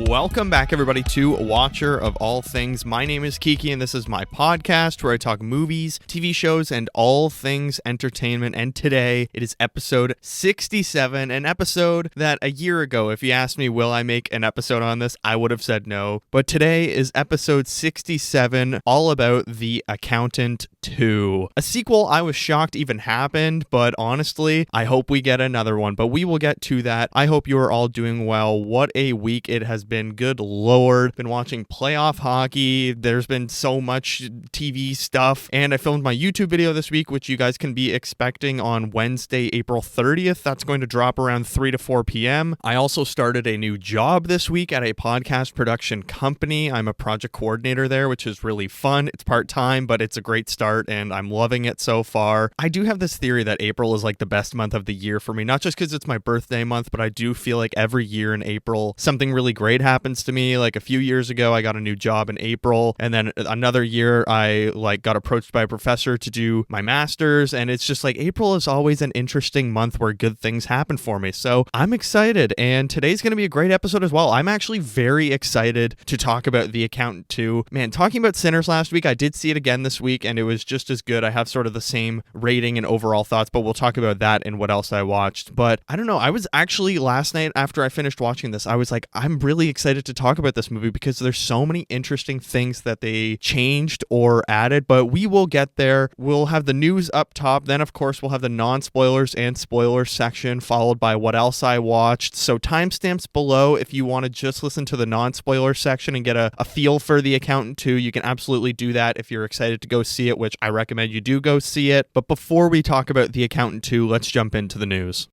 Welcome back, everybody, to Watcher of All Things. My name is Kiki, and this is my podcast where I talk movies, TV shows, and all things entertainment. And today, it is episode 67, an episode that a year ago, if you asked me, will I make an episode on this, I would have said no. But today is episode 67, all about The Accountant 2. A sequel I was shocked even happened, but honestly, I hope we get another one. But we will get to that. I hope you are all doing well. What a week it has been. Good lord. Been watching playoff hockey. There's been so much TV stuff. And I filmed my YouTube video this week, which you guys can be expecting on Wednesday, April 30th. That's going to drop around 3 to 4 p.m. I also started a new job this week at a podcast production company. I'm a project coordinator there, which is really fun. It's part-time, but it's a great start and I'm loving it so far. I do have this theory that April is like the best month of the year for me, not just because it's my birthday month, but I do feel like every year in April, something really great happens to me. Like a few years ago, I got a new job in April, and then another year I got approached by a professor to do my master's, and it's just like April is always an interesting month where good things happen for me. So I'm excited, and today's going to be a great episode as well. I'm actually very excited to talk about The Accountant 2. Man, talking about Sinners last week, I did see it again this week, and it was just as good. I have sort of the same rating and overall thoughts, but we'll talk about that and what else I watched. But I don't know, I was actually last night after I finished watching this, I was like, I'm really excited to talk about this movie because there's so many interesting things that they changed or added, but we will get there. We'll have the news up top. Then, of course, we'll have the non-spoilers and spoilers section, followed by what else I watched. So timestamps below if you want to just listen to the non-spoiler section and get a feel for The Accountant 2. You can absolutely do that if you're excited to go see it, which I recommend you do go see it. But before we talk about The Accountant 2, let's jump into the news.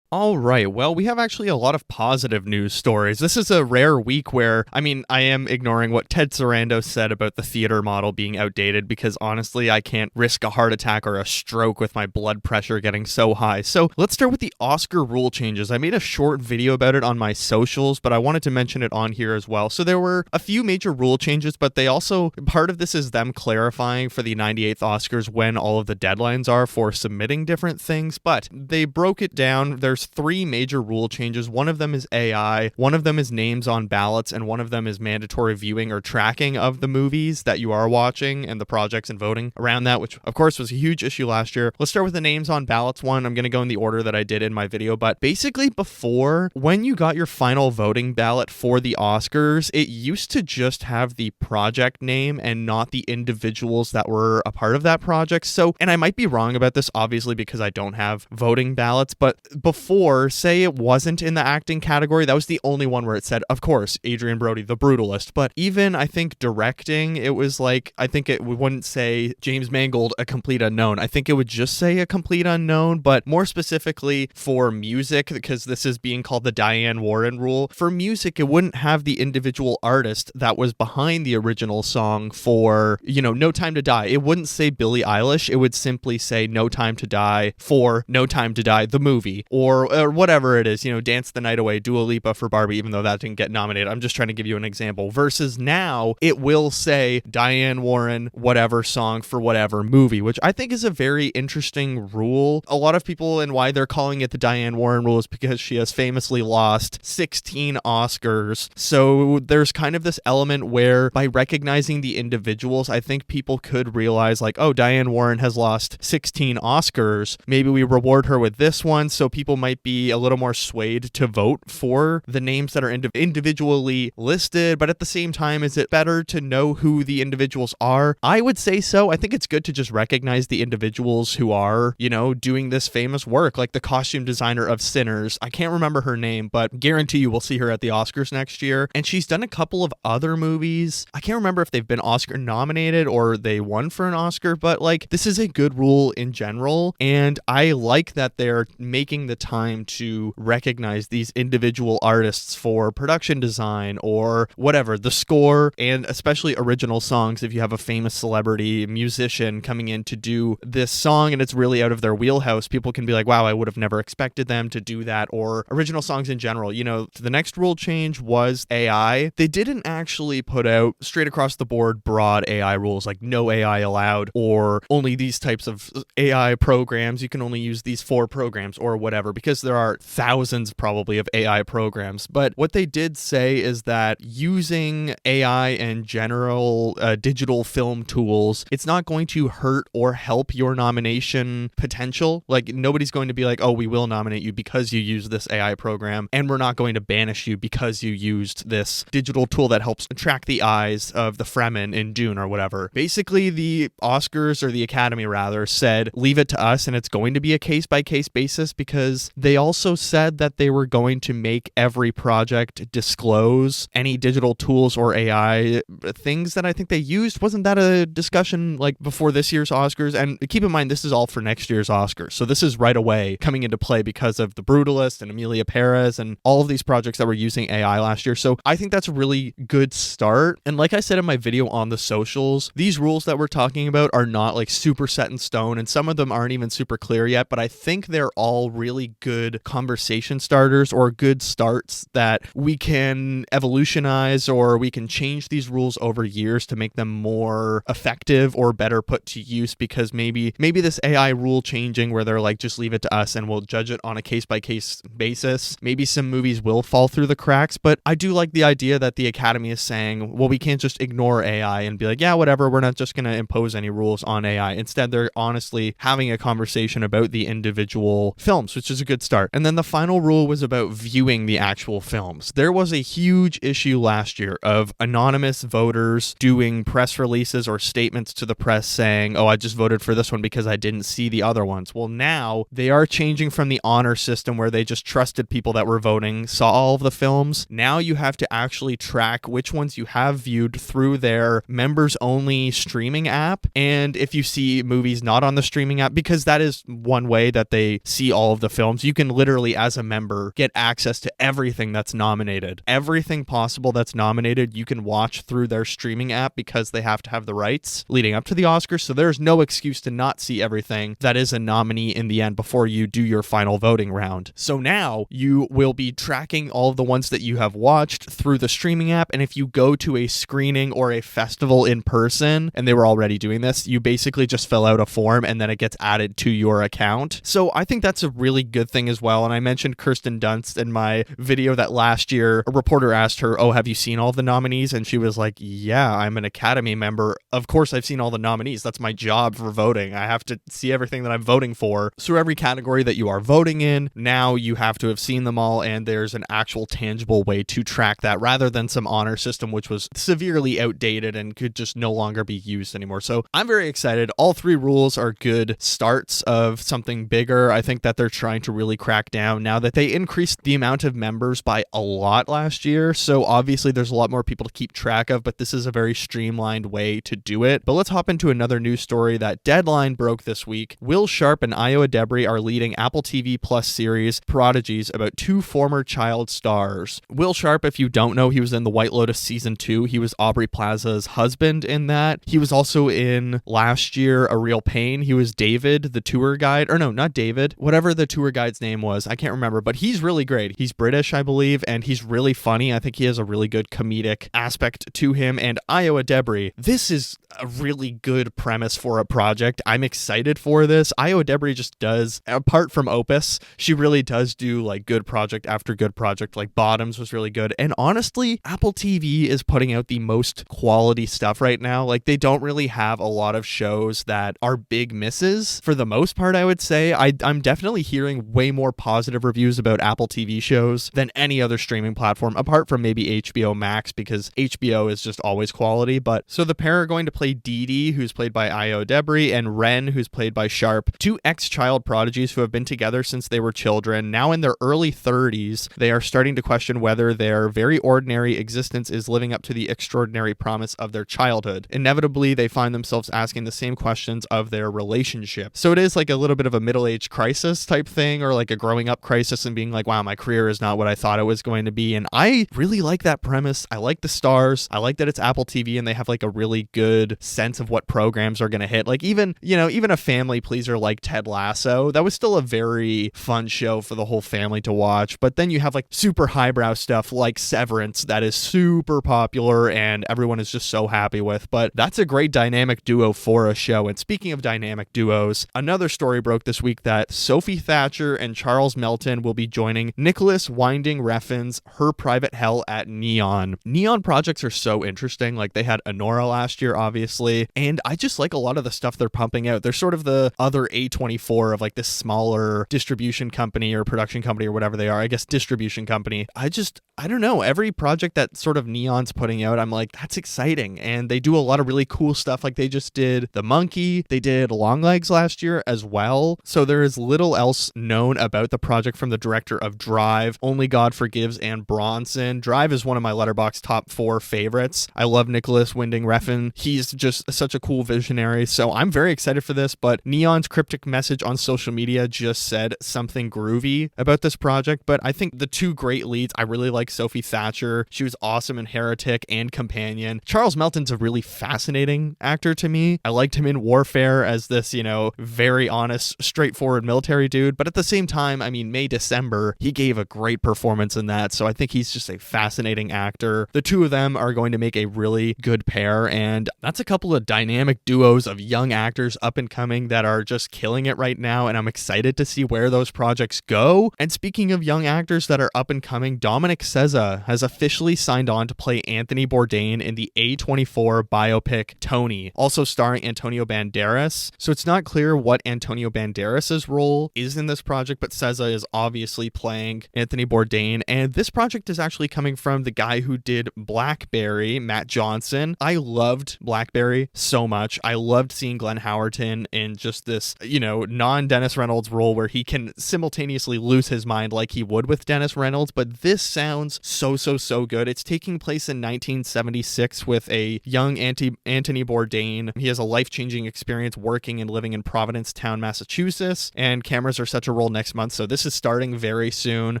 All right, well, we have actually a lot of positive news stories. This is a rare week where, I am ignoring what Ted Sarandos said about the theater model being outdated because honestly, I can't risk a heart attack or a stroke with my blood pressure getting so high. So let's start with the Oscar rule changes. I made a short video about it on my socials, but I wanted to mention it on here as well. So there were a few major rule changes, but they also, part of this is them clarifying for the 98th Oscars when all of the deadlines are for submitting different things, but they broke it down. There's 3 major rule changes. One of them is AI, one of them is names on ballots, and one of them is mandatory viewing or tracking of the movies that you are watching and the projects and voting around that, which of course was a huge issue last year. Let's start with the names on ballots one. I'm going to go in the order that I did in my video, but basically before, when you got your final voting ballot for the Oscars, it used to just have the project name and not the individuals that were a part of that project. So, and I might be wrong about this, obviously, because I don't have voting ballots, but before, say it wasn't in the acting category, that was the only one where it said, of course, Adrian Brody, the brutalist. But even, I think, directing, it was like, I think it wouldn't say James Mangold, a complete unknown. I think it would just say a complete unknown, but more specifically for music, because this is being called the Diane Warren rule, for music, it wouldn't have the individual artist that was behind the original song for, No Time to Die. It wouldn't say Billie Eilish. It would simply say No Time to Die for No Time to Die, the movie, or whatever it is, Dance the Night Away, Dua Lipa for Barbie, even though that didn't get nominated. I'm just trying to give you an example. Versus now, it will say Diane Warren, whatever song for whatever movie, which I think is a very interesting rule. A lot of people, and why they're calling it the Diane Warren rule, is because she has famously lost 16 Oscars. So there's kind of this element where by recognizing the individuals, I think people could realize like, oh, Diane Warren has lost 16 Oscars. Maybe we reward her with this one. So people might be a little more swayed to vote for the names that are individually listed, but at the same time, is it better to know who the individuals are? I would say so. I think it's good to just recognize the individuals who are, doing this famous work, like the costume designer of Sinners. I can't remember her name, but guarantee you we'll see her at the Oscars next year. And she's done a couple of other movies. I can't remember if they've been Oscar nominated or they won for an Oscar, but this is a good rule in general. And I like that they're making the time to recognize these individual artists for production design or whatever, the score, and especially original songs. If you have a famous celebrity musician coming in to do this song and it's really out of their wheelhouse, people can be like, wow, I would have never expected them to do that. Or original songs in general. The next rule change was AI. They didn't actually put out straight across the board broad AI rules like no AI allowed or only these types of AI programs. You can only use these 4 programs or whatever, because there are thousands probably of AI programs. But what they did say is that using AI and general digital film tools, it's not going to hurt or help your nomination potential. Like, nobody's going to be like, oh, we will nominate you because you use this AI program, and we're not going to banish you because you used this digital tool that helps track the eyes of the Fremen in Dune or whatever. Basically, the Oscars, or the Academy rather, said, leave it to us, and it's going to be a case-by-case basis, because they also said that they were going to make every project disclose any digital tools or AI things that I think they used. Wasn't that a discussion like before this year's Oscars? And keep in mind, this is all for next year's Oscars. So this is right away coming into play because of The Brutalist and Emilia Perez and all of these projects that were using AI last year. So I think that's a really good start. And like I said in my video on the socials, these rules that we're talking about are not like super set in stone, and some of them aren't even super clear yet, but I think they're all really good conversation starters, or good starts that we can evolutionize, or we can change these rules over years to make them more effective or better put to use, because maybe this AI rule changing where they're like, just leave it to us and we'll judge it on a case-by-case basis, maybe some movies will fall through the cracks. But I do like the idea that the Academy is saying, well, we can't just ignore AI and be like, yeah, whatever, we're not just going to impose any rules on AI. Instead, they're honestly having a conversation about the individual films, which is a good start. And then the final rule was about viewing the actual films. There was a huge issue last year of anonymous voters doing press releases or statements to the press saying, oh, I just voted for this one because I didn't see the other ones. Well, now they are changing from the honor system where they just trusted people that were voting, saw all of the films. Now you have to actually track which ones you have viewed through their members-only streaming app. And if you see movies not on the streaming app, because that is one way that they see all of the films, you can literally, as a member, get access to everything that's nominated. Everything possible that's nominated, you can watch through their streaming app because they have to have the rights leading up to the Oscars. So there's no excuse to not see everything that is a nominee in the end before you do your final voting round. So now you will be tracking all of the ones that you have watched through the streaming app. And if you go to a screening or a festival in person, and they were already doing this, you basically just fill out a form and then it gets added to your account. So I think that's a really good thing as well. And I mentioned Kirsten Dunst in my video that last year a reporter asked her, oh, have you seen all the nominees? And she was like, yeah, I'm an Academy member. Of course I've seen all the nominees. That's my job for voting. I have to see everything that I'm voting for. So every category that you are voting in, now you have to have seen them all, and there's an actual tangible way to track that rather than some honor system which was severely outdated and could just no longer be used anymore. So I'm very excited. All three rules are good starts of something bigger. I think that they're trying to really crack down now that they increased the amount of members by a lot last year. So obviously there's a lot more people to keep track of, but this is a very streamlined way to do it. But let's hop into another news story that Deadline broke this week. Will Sharp and Io Adebri are leading Apple TV Plus series Prodigies about two former child stars. Will Sharp, if you don't know, he was in The White Lotus season 2. He was Aubrey Plaza's husband in that. He was also in last year A Real Pain. He was David, the tour guide. Or no, not David. Whatever the tour guide's name was. I can't remember, but he's really great. He's British, I believe, and he's really funny. I think he has a really good comedic aspect to him. And Io Adebri, this is a really good premise for a project. I'm excited for this. Io Adebri just does, apart from Opus, she really does do like good project after good project. Like Bottoms was really good. And honestly, Apple TV is putting out the most quality stuff right now. Like they don't really have a lot of shows that are big misses for the most part, I would say. I'm definitely hearing way more positive reviews about Apple TV shows than any other streaming platform, apart from maybe HBO Max, because HBO is just always quality. But so the pair are going to play Dee Dee, who's played by Io Adebri, and Ren, who's played by Sharp, two ex-child prodigies who have been together since they were children. Now in their early 30s, they are starting to question whether their very ordinary existence is living up to the extraordinary promise of their childhood. Inevitably, they find themselves asking the same questions of their relationship. So it is like a little bit of a middle-age crisis type thing, or like a growing up crisis and being like, wow, my career is not what I thought it was going to be. And I really like that premise. I like the stars. I like that it's Apple TV and they have like a really good sense of what programs are going to hit. Like even a family pleaser like Ted Lasso, that was still a very fun show for the whole family to watch. But then you have like super highbrow stuff like Severance that is super popular and everyone is just so happy with. But that's a great dynamic duo for a show. And speaking of dynamic duos, another story broke this week that Sophie Thatcher Thatcher and Charles Melton will be joining Nicholas Winding Refn's Her Private Hell at Neon. Neon projects are so interesting. Like, they had Anora last year, obviously, and I just like a lot of the stuff they're pumping out. They're sort of the other A24 of like this smaller distribution company or production company or whatever they are. I guess distribution company. I don't know. Every project that sort of Neon's putting out, I'm like, that's exciting. And they do a lot of really cool stuff. Like, they just did The Monkey. They did Longlegs last year as well. So there is little else known about the project from the director of Drive, Only God Forgives, and Bronson. Drive is one of my Letterboxd top 4 favorites. I love Nicholas Winding Refn. He's just such a cool visionary. So I'm very excited for this. But Neon's cryptic message on social media just said something groovy about this project. But I think the two great leads, I really like Sophie Thatcher. She was awesome in Heretic and Companion. Charles Melton's a really fascinating actor to me. I liked him in Warfare as this, very honest, straightforward military dude. But at the same time, I mean, May December, he gave a great performance in that. So I think he's just a fascinating actor. The two of them are going to make a really good pair. And that's a couple of dynamic duos of young actors up and coming that are just killing it right now. And I'm excited to see where those projects go. And speaking of young actors that are up and coming, Dominic Sessa has officially signed on to play Anthony Bourdain in the A24 biopic Tony, also starring Antonio Banderas. So it's not clear what Antonio Banderas' role is in this project, but Sessa is obviously playing Anthony Bourdain. And this project is actually coming from the guy who did Blackberry, Matt Johnson. I loved Blackberry so much. I loved seeing Glenn Howerton in just this, non-Dennis Reynolds role where he can simultaneously lose his mind like he would with Dennis Reynolds. But this sounds so good. It's taking place in 1976 with a young Anthony Bourdain. He has a life-changing experience working and living in Provincetown, Massachusetts, and cameras are set to roll next month. So this is starting very soon,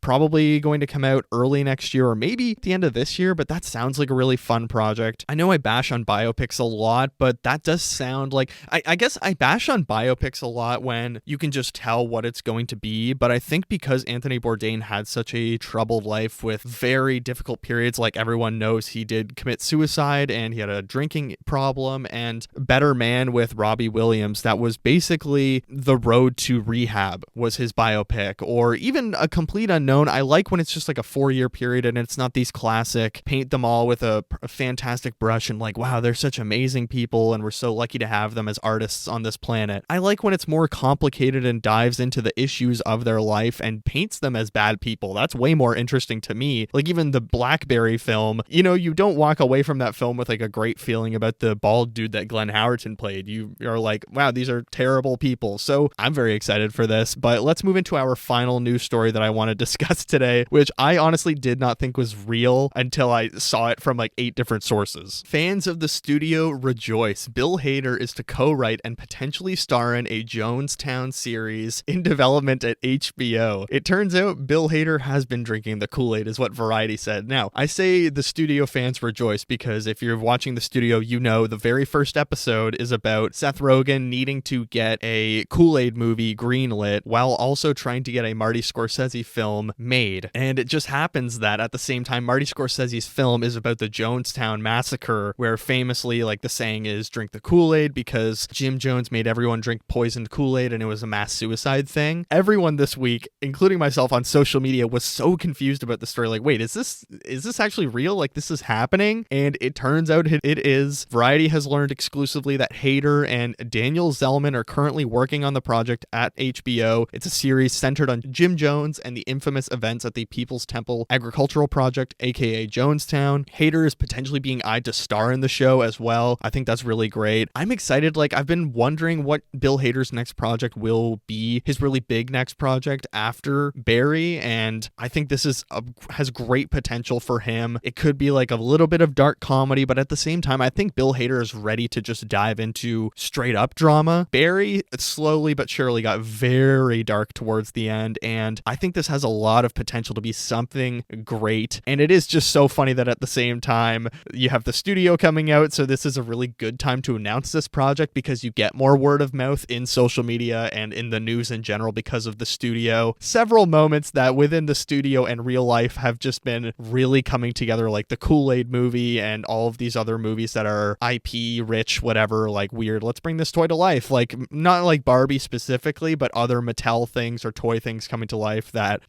probably going to come out early next year or maybe at the end of this year, but that sounds like a really fun project. I know I bash on biopics a lot, but that does sound like, I guess I bash on biopics a lot when you can just tell what it's going to be, but I think because Anthony Bourdain had such a troubled life with very difficult periods, like everyone knows he did commit suicide and he had a drinking problem, and Better Man with Robbie Williams, that was basically the road to rehab was his biopic, or even A Complete Unknown. I like when it's just like a 4-year period and it's not these classic paint them all with a fantastic brush and like, wow, they're such amazing people and we're so lucky to have them as artists on this planet. I like when it's more complicated and dives into the issues of their life and paints them as bad people. That's way more interesting to me. Like even the Blackberry film, you don't walk away from that film with like a great feeling about the bald dude that Glenn Howerton played. You are like, wow, these are terrible people. So I'm very excited for this, but let's move into our final news story that I want to discuss today, which I honestly did not think was real until I saw it from like 8 different sources. Fans of the studio rejoice. Bill Hader is to co-write and potentially star in a Jonestown series in development at HBO. It turns out Bill Hader has been drinking the Kool-Aid, is what Variety said. Now, I say the studio fans rejoice because if you're watching the studio, the very first episode is about Seth Rogen needing to get a Kool-Aid movie greenlit while also trying to get a Marty Scorsese film made. And it just happens that at the same time, Marty Scorsese's film is about the Jonestown massacre, where famously, like the saying is, drink the Kool-Aid, because Jim Jones made everyone drink poisoned Kool-Aid and it was a mass suicide thing. Everyone this week, including myself on social media, was so confused about the story. Like, wait, is this actually real? Like, this is happening? And it turns out it is. Variety has learned exclusively that Hader and Daniel Zellman are currently working on the project at HBO. It's a series centered on Jim Jones and the infamous events at the People's Temple Agricultural Project, aka Jonestown. Hader is potentially being eyed to star in the show as well. I think that's really great. I'm excited. Like, I've been wondering what Bill Hader's next project will be, his really big next project after Barry, and I think this has great potential for him. It could be like a little bit of dark comedy, but at the same time, I think Bill Hader is ready to just dive into straight up drama. Barry slowly but surely got very dark towards the end, and I think this has a lot of potential to be something great. And it is just so funny that at the same time, you have the studio coming out, so this is a really good time to announce this project because you get more word of mouth in social media and in the news in general because of the studio. Several moments that within the studio and real life have just been really coming together, like the Kool-Aid movie and all of these other movies that are IP rich, whatever, like weird, let's bring this toy to life, like not like Barbie specifically, but other Mattel things or toy things coming to life that,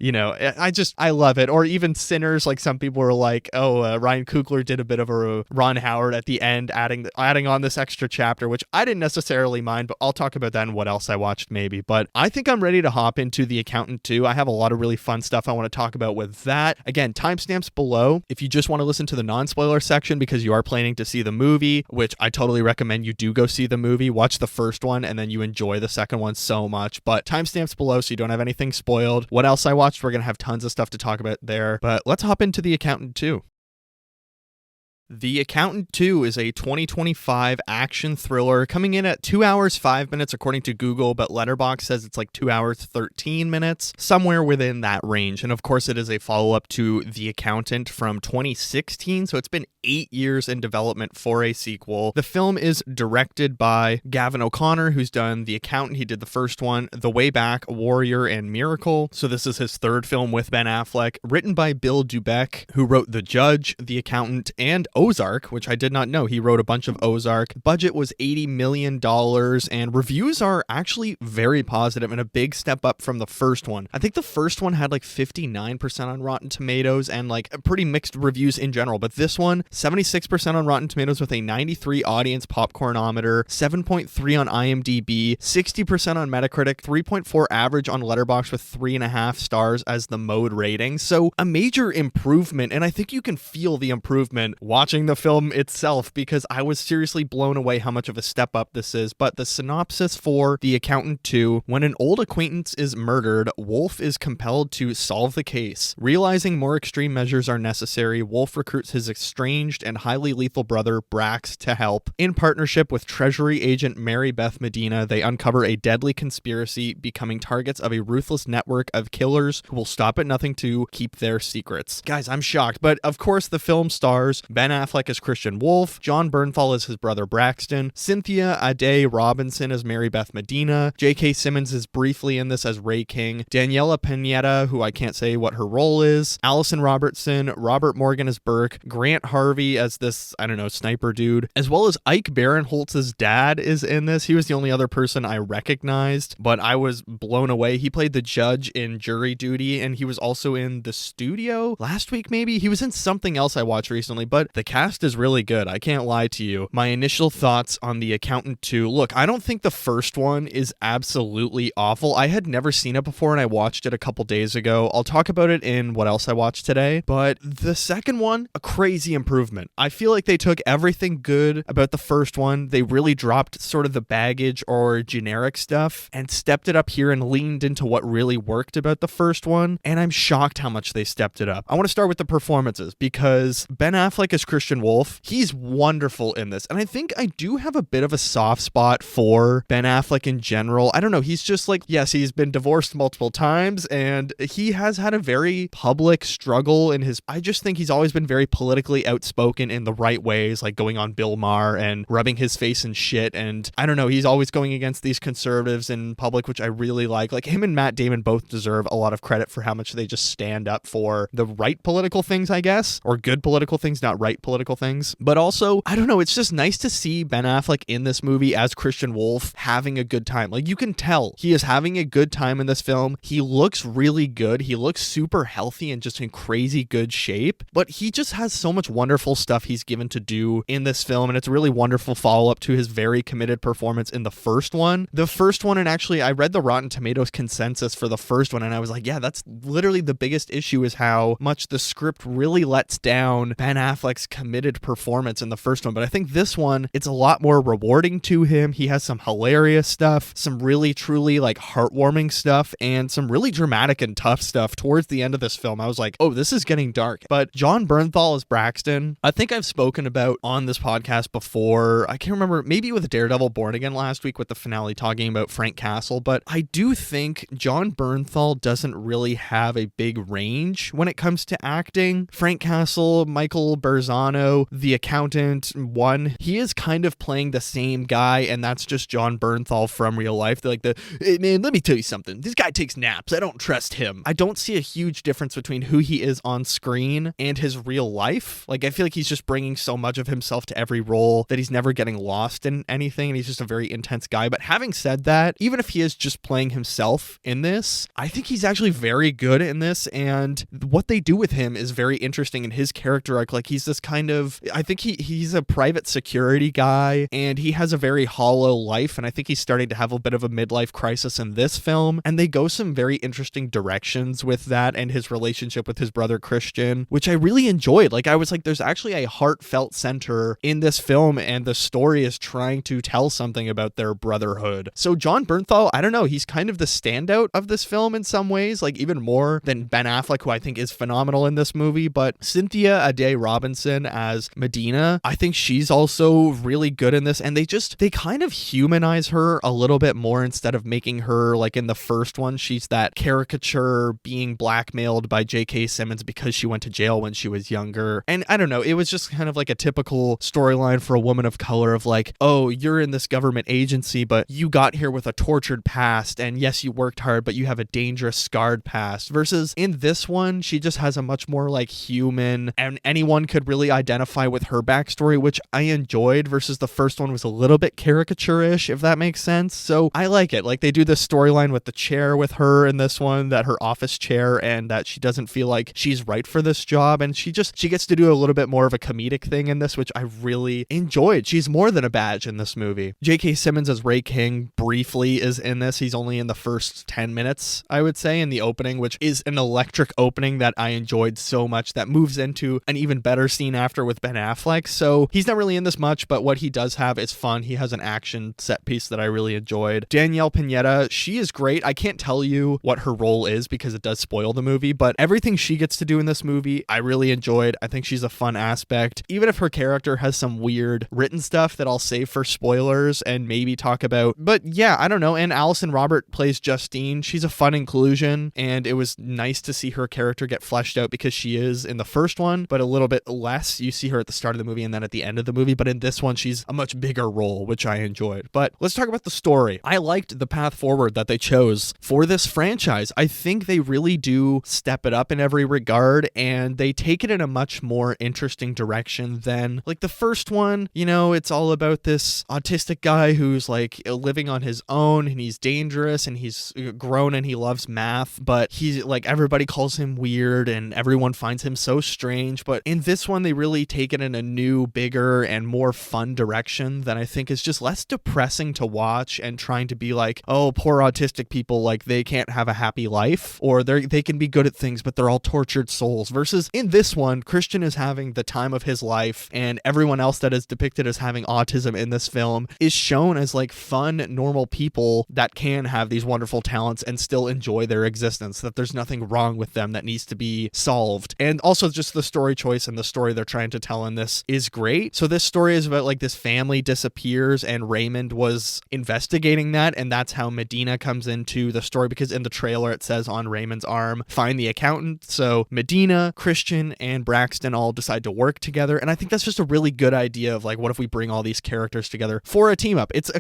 I love it. Or even Sinners, like some people were like, Ryan Coogler did a bit of a Ron Howard at the end, adding on this extra chapter, which I didn't necessarily mind, but I'll talk about that and what else I watched maybe. But I think I'm ready to hop into The Accountant 2. I have a lot of really fun stuff I want to talk about with that. Again, timestamps below if you just want to listen to the non-spoiler section because you are planning to see the movie, which I totally recommend you do go see the movie. Watch the first one and then you enjoy the second one so much. But timestamps below so you don't have anything spoiled. What else I watched? We're going to have tons of stuff to talk about there. But let's hop into The Accountant 2. The Accountant 2 is a 2025 action thriller coming in at 2 hours 5 minutes according to Google, but Letterboxd says it's like 2 hours 13 minutes, somewhere within that range. And of course, it is a follow-up to The Accountant from 2016, so it's been 8 years in development for a sequel. The film is directed by Gavin O'Connor, who's done The Accountant. He did the first one, The Way Back, Warrior, and Miracle. So this is his third film with Ben Affleck. Written by Bill Dubeck, who wrote The Judge, The Accountant, and Ozark, which I did not know. He wrote a bunch of Ozark. Budget was $80 million, and reviews are actually very positive and a big step up from the first one. I think the first one had like 59% on Rotten Tomatoes and like pretty mixed reviews in general, but this one, 76% on Rotten Tomatoes with a 93 audience popcornometer, 7.3 on IMDb, 60% on Metacritic, 3.4 average on Letterboxd with 3.5 stars as the mode rating. So a major improvement, and I think you can feel the improvement watching the film itself because I was seriously blown away how much of a step up this is. But the synopsis for The Accountant 2: when an old acquaintance is murdered, Wolf is compelled to solve the case. Realizing more extreme measures are necessary, Wolf recruits his estranged and highly lethal brother Brax to help. In partnership with Treasury agent Mary Beth Medina, they uncover a deadly conspiracy, becoming targets of a ruthless network of killers who will stop at nothing to keep their secrets. Guys, I'm shocked, but of course the film stars Ben Affleck as Christian Wolf, John Bernthal as his brother Braxton, Cynthia Ade Robinson as Mary Beth Medina, J.K. Simmons is briefly in this as Ray King, Daniela Pineda, who I can't say what her role is, Allison Robertson, Robert Morgan as Burke, Grant Harvey as this, sniper dude, as well as Ike Barinholtz's dad is in this. He was the only other person I recognized, but I was blown away. He played the judge in Jury Duty, and he was also in The Studio last week, maybe. He was in something else I watched recently, but the cast is really good. I can't lie to you. My initial thoughts on The Accountant 2. Look, I don't think the first one is absolutely awful. I had never seen it before, and I watched it a couple days ago. I'll talk about it in what else I watched today, but the second one, a crazy improvement. I feel like they took everything good about the first one. They really dropped sort of the baggage or generic stuff and stepped it up here and leaned into what really worked about the first one, and I'm shocked how much they stepped it up. I want to start with the performances because Ben Affleck as Christian Wolf, he's wonderful in this, and I think I do have a bit of a soft spot for Ben Affleck in general. I don't know, he's just like, yes, he's been divorced multiple times, and he has had a very public struggle in his, I just think he's always been very politically outspoken in the right ways, like going on Bill Maher and rubbing his face in shit, and I don't know, he's always going against these conservatives in public, which I really like. Like, him and Matt Damon both deserve a lot of credit for how much they just stand up for the right political things, I guess, or good political things, not right political things. But also, I don't know, it's just nice to see Ben Affleck in this movie as Christian Wolf having a good time. Like, you can tell he is having a good time in this film. He looks really good. He looks super healthy and just in crazy good shape, but he just has so much wonderful stuff he's given to do in this film, and it's a really wonderful follow-up to his very committed performance in the first one. And actually, I read the Rotten Tomatoes consensus for the first one, and I was like, yeah, that's literally the biggest issue, is how much the script really lets down Ben Affleck's committed performance in the first one. But I think this one, it's a lot more rewarding to him. He has some hilarious stuff, some really truly like heartwarming stuff, and some really dramatic and tough stuff towards the end of this film. I was like, oh, this is getting dark. But John Bernthal as Braxton, I think I've spoken about on this podcast before. I can't remember, maybe with Daredevil Born Again last week with the finale talking about Frank Castle, but I do think John Bernthal doesn't really have a big range when it comes to acting. Frank Castle, Michael Berzon, Keanu, the accountant one, he is kind of playing the same guy, and that's just John Bernthal from real life. They're like, hey man, let me tell you something. This guy takes naps. I don't trust him. I don't see a huge difference between who he is on screen and his real life. Like, I feel like he's just bringing so much of himself to every role that he's never getting lost in anything, and he's just a very intense guy. But having said that, even if he is just playing himself in this, I think he's actually very good in this, and what they do with him is very interesting in his character arc. Like, he's this kind of, I think he's a private security guy, and he has a very hollow life, and I think he's starting to have a bit of a midlife crisis in this film, and they go some very interesting directions with that and his relationship with his brother Christian, which I really enjoyed. Like, I was like, there's actually a heartfelt center in this film, and the story is trying to tell something about their brotherhood. So John Bernthal, I don't know, he's kind of the standout of this film in some ways, like even more than Ben Affleck, who I think is phenomenal in this movie. But Cynthia Ade Robinson as Medina, I think she's also really good in this, and they kind of humanize her a little bit more instead of making her like in the first one, she's that caricature being blackmailed by J.K. Simmons because she went to jail when she was younger. And I don't know, it was just kind of like a typical storyline for a woman of color of like, oh, you're in this government agency, but you got here with a tortured past, and yes, you worked hard, but you have a dangerous, scarred past. Versus in this one, she just has a much more like human, and anyone could really identify with her backstory, which I enjoyed, versus the first one was a little bit caricature-ish, if that makes sense. So I like it. Like, they do this storyline with the chair with her in this one, that her office chair, and that she doesn't feel like she's right for this job, and she gets to do a little bit more of a comedic thing in this, which I really enjoyed. She's more than a badge in this movie. J.K. Simmons as Ray King briefly is in this. He's only in the first 10 minutes, I would say, in the opening, which is an electric opening that I enjoyed so much, that moves into an even better scene after with Ben Affleck. So he's not really in this much, but what he does have is fun. He has an action set piece that I really enjoyed. Danielle Pineda, she is great. I can't tell you what her role is because it does spoil the movie, but everything she gets to do in this movie, I really enjoyed. I think she's a fun aspect, even if her character has some weird written stuff that I'll save for spoilers and maybe talk about. But yeah, I don't know. And Allison Robert plays Justine. She's a fun inclusion, and it was nice to see her character get fleshed out because she is in the first one, but a little bit less. You see her at the start of the movie and then at the end of the movie, but in this one, she's a much bigger role, which I enjoyed. But let's talk about the story. I liked the path forward that they chose for this franchise. I think they really do step it up in every regard, and they take it in a much more interesting direction than like the first one. You know, it's all about this autistic guy who's like living on his own, and he's dangerous, and he's grown, and he loves math, but he's like, everybody calls him weird and everyone finds him so strange. But in this one, they really take it in a new, bigger, and more fun direction that I think is just less depressing to watch, and trying to be like, oh, poor autistic people, like they can't have a happy life, or they can be good at things, but they're all tortured souls. Versus in this one, Christian is having the time of his life, and everyone else that is depicted as having autism in this film is shown as like fun, normal people that can have these wonderful talents and still enjoy their existence, that there's nothing wrong with them that needs to be solved. And also just the story choice and the story they're trying to tell in this is great. So this story is about like this family disappears, and Raymond was investigating that, and that's how Medina comes into the story, because in the trailer it says on Raymond's arm, find the accountant. So Medina, Christian, and Braxton all decide to work together, and I think that's just a really good idea of like, what if we bring all these characters together for a team up? It's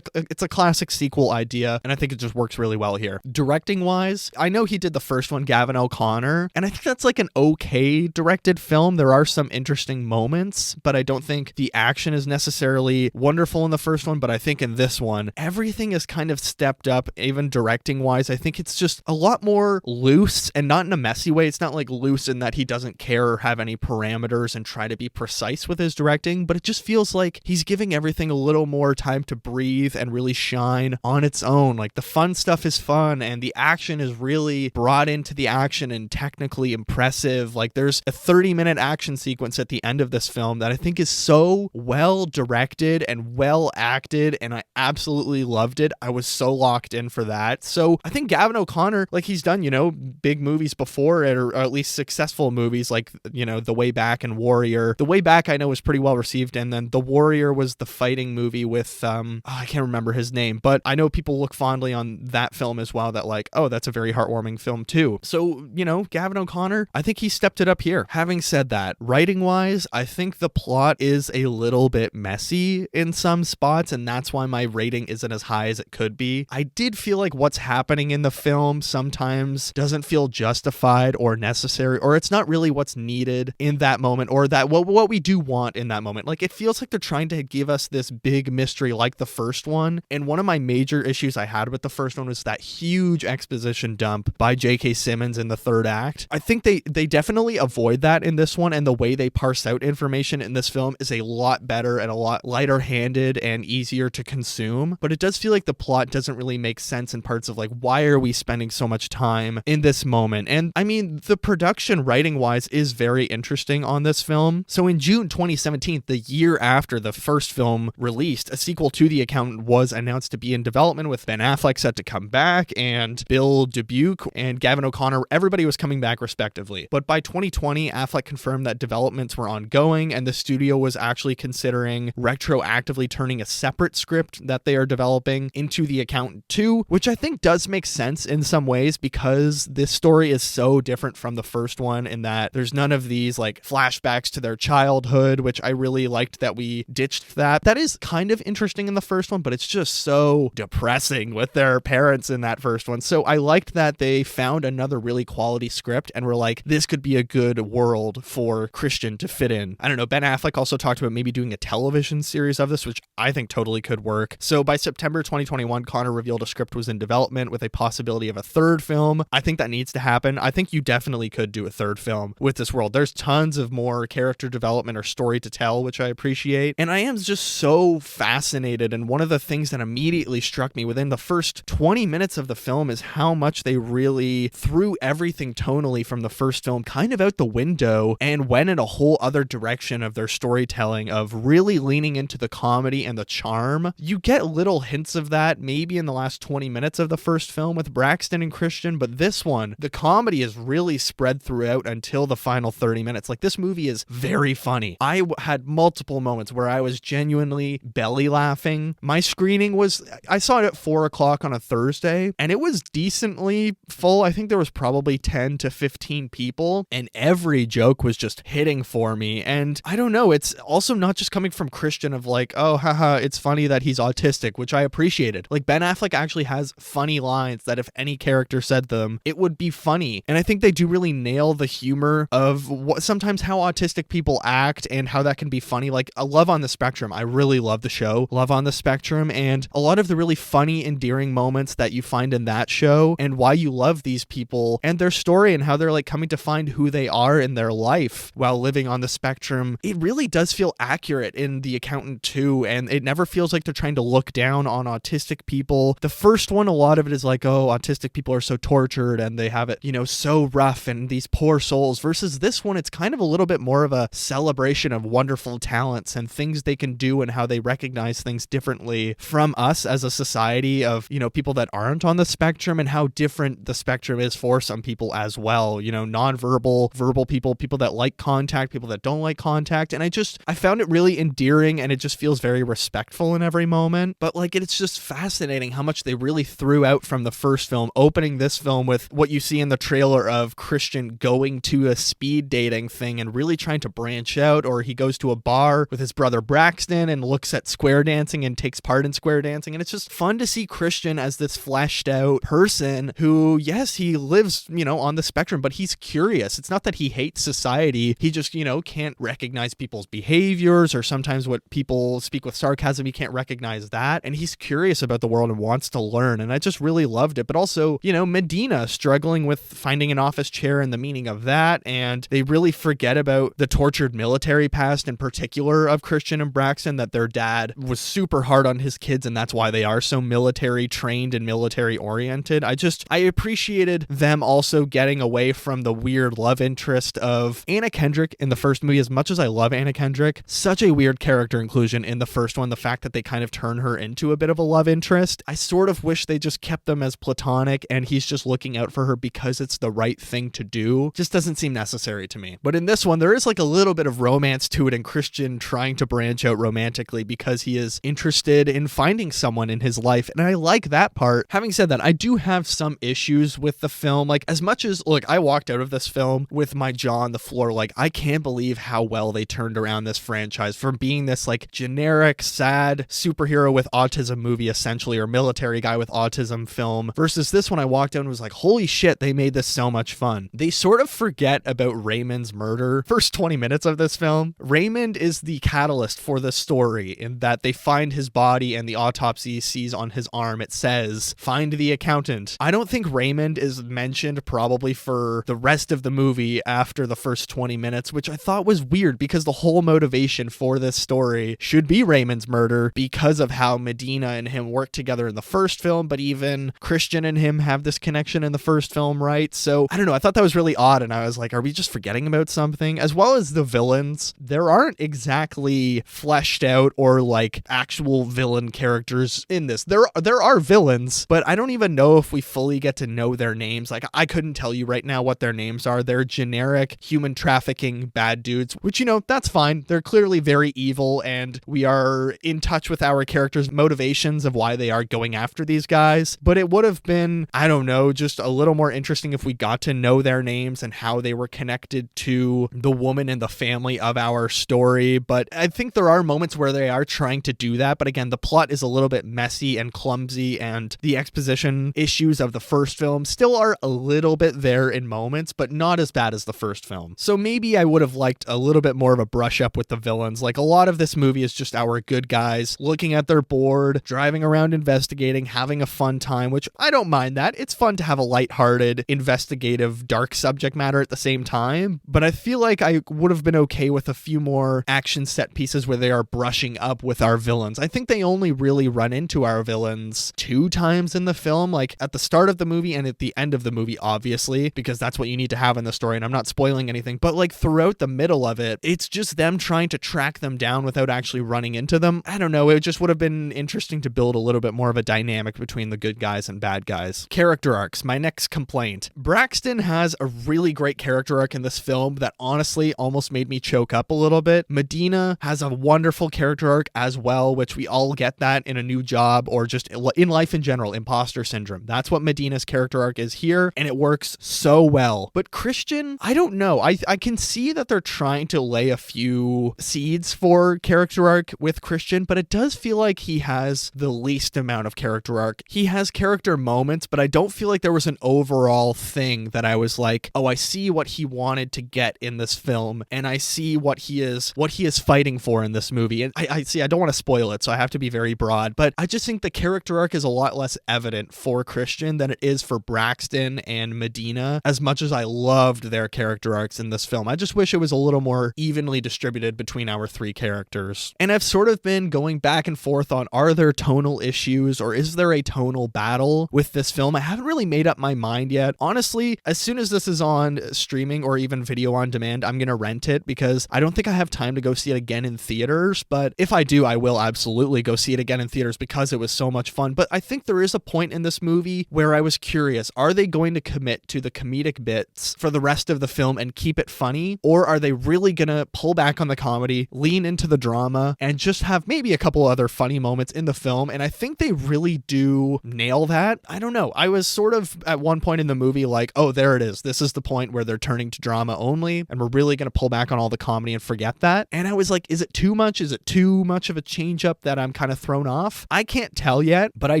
a classic sequel idea, and I think it just works really well here. Directing wise, I know he did the first one, Gavin O'Connor, and I think that's like an okay directed film. There are some interesting moments, but I don't think the action is necessarily wonderful in the first one. But I think in this one, everything is kind of stepped up, even directing wise. I think it's just a lot more loose, and not in a messy way. It's not like loose in that he doesn't care or have any parameters and try to be precise with his directing, but it just feels like he's giving everything a little more time to breathe and really shine on its own. Like, the fun stuff is fun, and the action is really brought into the action and technically impressive. Like, there's a 30-minute action sequence at the end of this film that I think is so well directed and well acted, and I absolutely loved it. I was so locked in for that. So I think Gavin O'Connor, like, he's done, you know, big movies before, or at least successful movies, like, you know, The Way Back and Warrior. The Way Back I know was pretty well received, and then The Warrior was the fighting movie with I can't remember his name, but I know people look fondly on that film as well, that like, oh, that's a very heartwarming film too. So, you know, Gavin O'Connor, I think he stepped it up here. Having said that, writing wise, wise, I think the plot is a little bit messy in some spots, and that's why my rating isn't as high as it could be. I did feel like what's happening in the film sometimes doesn't feel justified or necessary, or it's not really what's needed in that moment, or that what we do want in that moment. Like, it feels like they're trying to give us this big mystery like the first one, and one of my major issues I had with the first one was that huge exposition dump by J.K. Simmons in the third act. I think they definitely avoid that in this one, and the way they parse out information in this film is a lot better and a lot lighter handed and easier to consume. But it does feel like the plot doesn't really make sense in parts of like, why are we spending so much time in this moment? And I mean, the production writing wise is very interesting on this film. So in June 2017, the year after the first film released, a sequel to The Accountant was announced to be in development, with Ben Affleck set to come back and Bill Dubuque and Gavin O'Connor. Everybody was coming back respectively. But by 2020, Affleck confirmed that developments were ongoing, and the studio was actually considering retroactively turning a separate script that they are developing into The Accountant 2, which I think does make sense in some ways, because this story is so different from the first one in that there's none of these like flashbacks to their childhood, which I really liked that we ditched that. That is kind of interesting in the first one, but it's just so depressing with their parents in that first one. So I liked that they found another really quality script and were like, this could be a good world for Christian to fit in. I don't know, Ben Affleck also talked about maybe doing a television series of this, which I think totally could work. So by September 2021, Connor revealed a script was in development with a possibility of a third film. I think that needs to happen. I think you definitely could do a third film with this world. There's tons of more character development or story to tell, which I appreciate. And I am just so fascinated. And one of the things that immediately struck me within the first 20 minutes of the film is how much they really threw everything tonally from the first film kind of out the window and went in a whole other direction of their storytelling, of really leaning into the comedy and the charm. You get little hints of that maybe in the last 20 minutes of the first film with Braxton and Christian, but this one, the comedy is really spread throughout until the final 30 minutes. Like, this movie is very funny. I had multiple moments where I was genuinely belly laughing. My screening was, I saw it at 4 o'clock on a Thursday, and it was decently full. I think there was probably 10 to 15 people, and every joke was just hitting for me. And I don't know, it's also not just coming from Christian of like, oh, haha, it's funny that he's autistic, which I appreciated. Like, Ben Affleck actually has funny lines that if any character said them, it would be funny. And I think they do really nail the humor of what sometimes how autistic people act and how that can be funny. Like, Love on the Spectrum, I really love the show Love on the Spectrum, and a lot of the really funny, endearing moments that you find in that show and why you love these people and their story and how they're like coming to find who they are in their life while living on the spectrum. It really does feel accurate in The Accountant 2, and it never feels like they're trying to look down on autistic people. The first one, a lot of it is like, oh, autistic people are so tortured and they have it, you know, so rough and these poor souls, versus this one, it's kind of a little bit more of a celebration of wonderful talents and things they can do and how they recognize things differently from us as a society of, you know, people that aren't on the spectrum, and how different the spectrum is for some people as well, you know, nonverbal, verbal people, people that like contact, people that don't like contact. And I found it really endearing, and it just feels very respectful in every moment. But like, it's just fascinating how much they really threw out from the first film, opening this film with what you see in the trailer of Christian going to a speed dating thing and really trying to branch out, or he goes to a bar with his brother Braxton and looks at square dancing and takes part in square dancing. And it's just fun to see Christian as this fleshed out person who, yes, he lives, you know, on the spectrum, but he's curious. It's not that he hates society. He just, you know, can't recognize people's behaviors, or sometimes what people speak with sarcasm, he can't recognize that. And he's curious about the world and wants to learn. And I just really loved it. But also, you know, Medina struggling with finding an office chair and the meaning of that. And they really forget about the tortured military past in particular of Christian and Braxton, that their dad was super hard on his kids, and that's why they are so military trained and military oriented. I appreciated them also getting away from the weird love interest of Anna Kendrick in the first movie. As much as I love Anna Kendrick, such a weird character inclusion in the first one, the fact that they kind of turn her into a bit of a love interest. I sort of wish they just kept them as platonic and he's just looking out for her because it's the right thing to do. Just doesn't seem necessary to me. But in this one, there is like a little bit of romance to it, and Christian trying to branch out romantically because he is interested in finding someone in his life. And I like that part. Having said that, I do have some issues with the film. Like, as much as, look, I walked out of this film with my jaw on the floor, like, I can't believe believe how well they turned around this franchise from being this like generic, sad superhero with autism movie essentially, or military guy with autism film, versus this one I walked out and was like, holy shit, they made this so much fun. They sort of forget about Raymond's murder first 20 minutes of this film. Raymond is the catalyst for the story in that they find his body and the autopsy sees on his arm, it says, find the accountant. I don't think Raymond is mentioned probably for the rest of the movie after the first 20 minutes, which I thought was weird because the whole motivation for this story should be Raymond's murder because of how Medina and him work together in the first film, but even Christian and him have this connection in the first film, right? So I don't know, I thought that was really odd, and I was like, are we just forgetting about something? As well as the villains, there aren't exactly fleshed out or like actual villain characters in this. There are villains, but I don't even know if we fully get to know their names. Like, I couldn't tell you right now what their names are. They're generic human trafficking bad dudes, which, you know, that's fine. They're clearly very evil, and we are in touch with our characters' motivations of why they are going after these guys. But it would have been, I don't know, just a little more interesting if we got to know their names and how they were connected to the woman and the family of our story. But I think there are moments where they are trying to do that. But again, the plot is a little bit messy and clumsy, and the exposition issues of the first film still are a little bit there in moments, but not as bad as the first film. So maybe I would have liked a little bit more of a brush up with the villains. Like, a lot of this movie is just our good guys looking at their board, driving around investigating, having a fun time, which I don't mind that. It's fun to have a lighthearted, investigative, dark subject matter at the same time, but I feel like I would have been okay with a few more action set pieces where they are brushing up with our villains. I think they only really run into our villains 2 times in the film, like at the start of the movie and at the end of the movie, obviously, because that's what you need to have in the story, and I'm not spoiling anything, but like throughout the middle of it, it's just them trying to track them down without actually running into them. I don't know, it just would have been interesting to build a little bit more of a dynamic between the good guys and bad guys. Character arcs, my next complaint. Braxton has a really great character arc in this film that honestly almost made me choke up a little bit. Medina has a wonderful character arc as well, which we all get that in a new job or just in life in general, imposter syndrome. That's what Medina's character arc is here, and it works so well. But Christian, I don't know. I can see that they're trying to lay a few seeds for character arc with Christian, but it does feel like he has the least amount of character arc. He has character moments, but I don't feel like there was an overall thing that I was like, oh, I see what he wanted to get in this film, and I see what he is fighting for in this movie. And I see, I don't want to spoil it, so I have to be very broad, but I just think the character arc is a lot less evident for Christian than it is for Braxton and Medina, as much as I loved their character arcs in this film. I just wish it was a little more evenly distributed between our 3 characters. And I've sort of been going back and forth on, are there tonal issues or is there a tonal battle with this film? I haven't really made up my mind yet. Honestly, as soon as this is on streaming or even video on demand, I'm going to rent it because I don't think I have time to go see it again in theaters. But if I do, I will absolutely go see it again in theaters because it was so much fun. But I think there is a point in this movie where I was curious, are they going to commit to the comedic bits for the rest of the film and keep it funny? Or are they really going to pull back on the comedy, lean into the drama, and just have maybe a couple other funny moments in the film? And I think they really do nail that. I don't know. I was sort of at one point in the movie like, oh, there it is. This is the point where they're turning to drama only, and we're really going to pull back on all the comedy and forget that. And I was like, is it too much? Is it too much of a change up that I'm kind of thrown off? I can't tell yet, but I